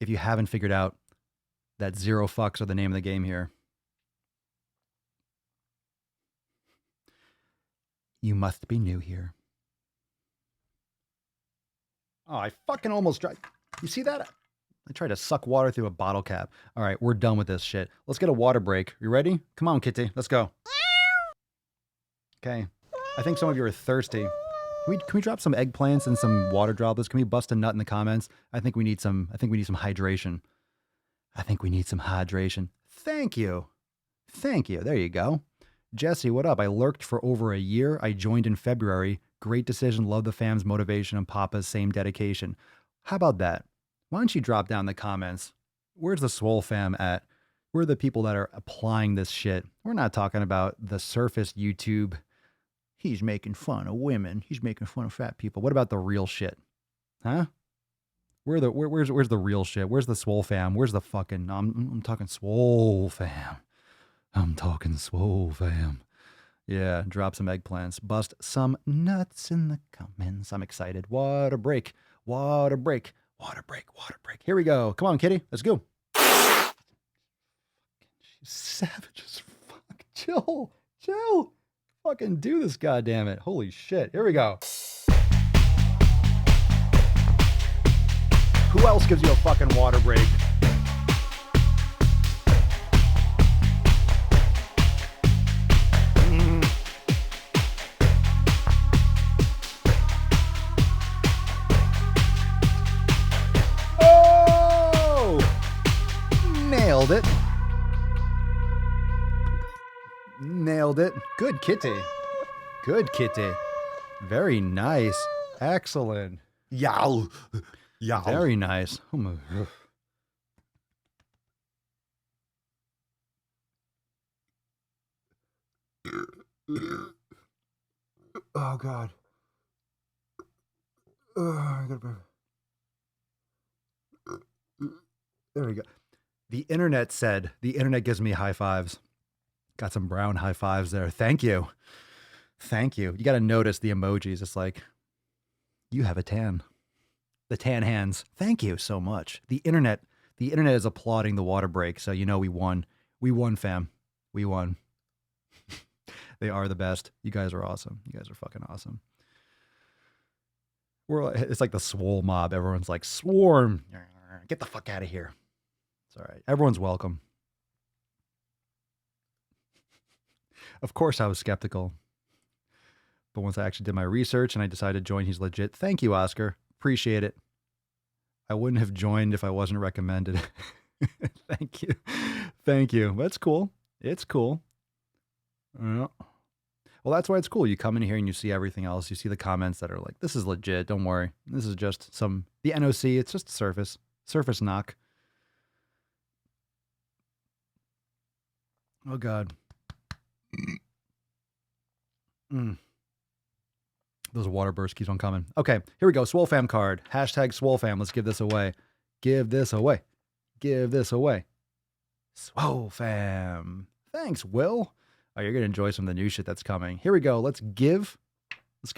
if you haven't figured out that zero fucks are the name of the game here, you must be new here. Oh, I fucking almost tried. You see that? I tried to suck water through a bottle cap. All right, we're done with this shit. Let's get a water break. You ready? Come on, kitty. Let's go. Okay. I think some of you are thirsty. Can we drop some eggplants and some water droplets? Can we bust a nut in the comments? I think we need some hydration. I think we need some hydration. Thank you. Thank you. There you go. Jesse, what up? I lurked for over a year. I joined in February. Great decision. Love the fam's motivation and Papa's same dedication. How about that? Why don't you drop down in the comments? Where's the Swole fam at? Where are the people that are applying this shit? We're not talking about the surface YouTube. He's making fun of women. He's making fun of fat people. What about the real shit? Huh? Where's the real shit? Where's the Swole fam? Where's the fucking... I'm talking Swole fam. I'm talking Swole fam. Yeah, drop some eggplants. Bust some nuts in the comments. I'm excited. Water break. Water break. Water break. Water break. Here we go. Come on, kitty. Let's go. She's savage as fuck. Chill. Chill. Fucking do this, goddammit. Holy shit. Here we go. Who else gives you a fucking water break? Nailed it. Nailed it. Good kitty. Good kitty. Very nice. Excellent. Yow. Yow. Very nice. Oh, God. I gotta... There we go. The internet gives me high fives. Got some brown high fives there. Thank you. Thank you. You got to notice the emojis. It's like, you have a tan. The tan hands. Thank you so much. The internet is applauding the water break. So, you know, we won. We won, fam. We won. They are the best. You guys are awesome. You guys are fucking awesome. It's like the Swole mob. Everyone's like, swarm. Get the fuck out of here. It's all right. Everyone's welcome. Of course, I was skeptical. But once I actually did my research and I decided to join, he's legit. Thank you, Oscar. Appreciate it. I wouldn't have joined if I wasn't recommended. Thank you. Thank you. That's cool. It's cool. Well, that's why it's cool. You come in here and you see everything else. You see the comments that are like, this is legit. Don't worry. This is just the NOC. It's just surface knock. Oh, God. Those water bursts keeps on coming. Okay, here we go. Swole fam card. Hashtag Swole fam. Let's give this away. Give this away. Give this away. Swole fam. Thanks, Will. Oh, you're going to enjoy some of the new shit that's coming. Here we go. Let's give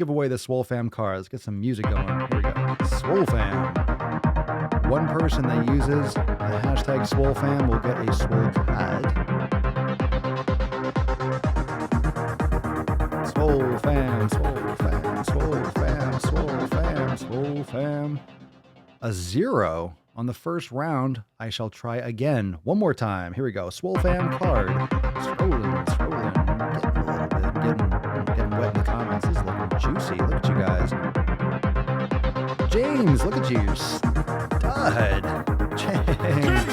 away the Swole fam card. Let's get some music going. Here we go. Swole fam. One person that uses the hashtag Swole fam will get a Swole card. Swole fam, Swole fam, Swole fam, Swole fam. Swole fam. A 0 on the first round. I shall try again. One more time. Here we go. Swole fam card. Scrolling. Getting a little bit. Getting wet in the comments. This is looking juicy. Look at you guys. James, look at you. Stud. James.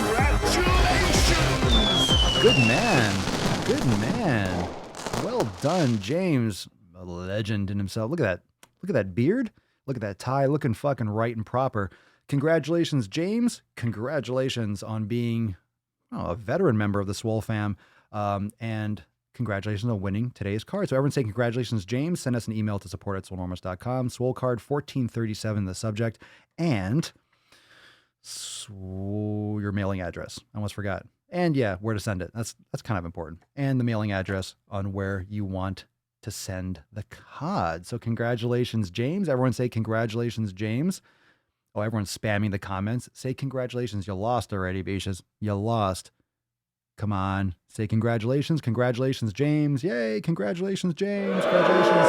Good man. Well done, James. A legend in himself. Look at that. Look at that beard. Look at that tie. Looking fucking right and proper. Congratulations, James. Congratulations on being a veteran member of the Swole fam. And congratulations on winning today's card. So everyone say congratulations, James. Send us an email to support@swolenormous.com. Swole card 1437, the subject. And your mailing address. I almost forgot. And yeah, where to send it. That's kind of important. And the mailing address on where you want to send the card. So congratulations, James. Everyone say congratulations, James. Oh, everyone's spamming the comments. Say congratulations. You lost already, bitches. You lost. Come on. Say congratulations. Congratulations, James. Yay. Congratulations, James. Congratulations.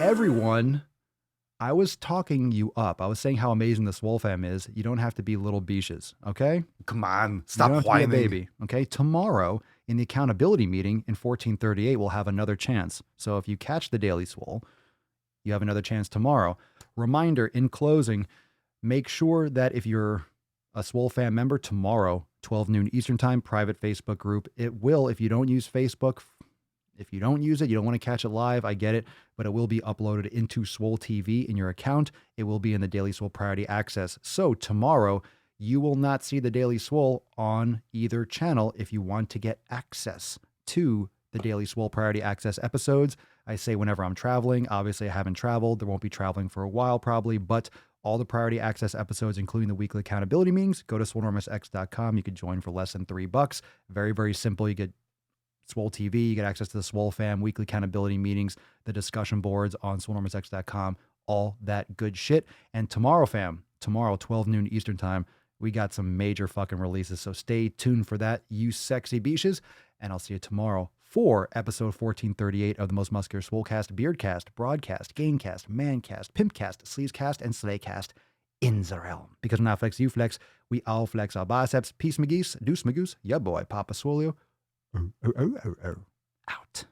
Everyone. I was talking you up. I was saying how amazing the Swole fam is. You don't have to be little bitches, okay? Come on, You don't stop have to be a whining. baby, okay? Tomorrow in the accountability meeting in 1438, we'll have another chance. So if you catch the Daily Swole, you have another chance tomorrow. Reminder in closing, make sure that if you're a Swole fam member, tomorrow, 12 noon Eastern time, private Facebook group. It will, if you don't use Facebook, if you don't use it, you don't want to catch it live, I get it, but it will be uploaded into Swole TV in your account. It will be in the Daily Swole Priority Access. So tomorrow, you will not see the Daily Swole on either channel if you want to get access to the Daily Swole Priority Access episodes. I say whenever I'm traveling. Obviously, I haven't traveled. There won't be traveling for a while probably, but all the Priority Access episodes, including the weekly accountability meetings, go to swolenormousx.com. You can join for less than $3. Very, very simple. You get Swole TV, you get access to the Swole fam, weekly accountability meetings, the discussion boards on swolenormousx.com, all that good shit. And tomorrow, fam, 12 noon Eastern time, we got some major fucking releases. So stay tuned for that, you sexy beaches. And I'll see you tomorrow for episode 1438 of the Most Muscular Swolecast, Beardcast, Broadcast, Gamecast, Mancast, Pimpcast, Sleevescast, and Slaycast in the realm. Because when I flex, you flex, we all flex our biceps. Peace, McGeese, deuce, Magoose, ya boy, Papa Swolio. Out.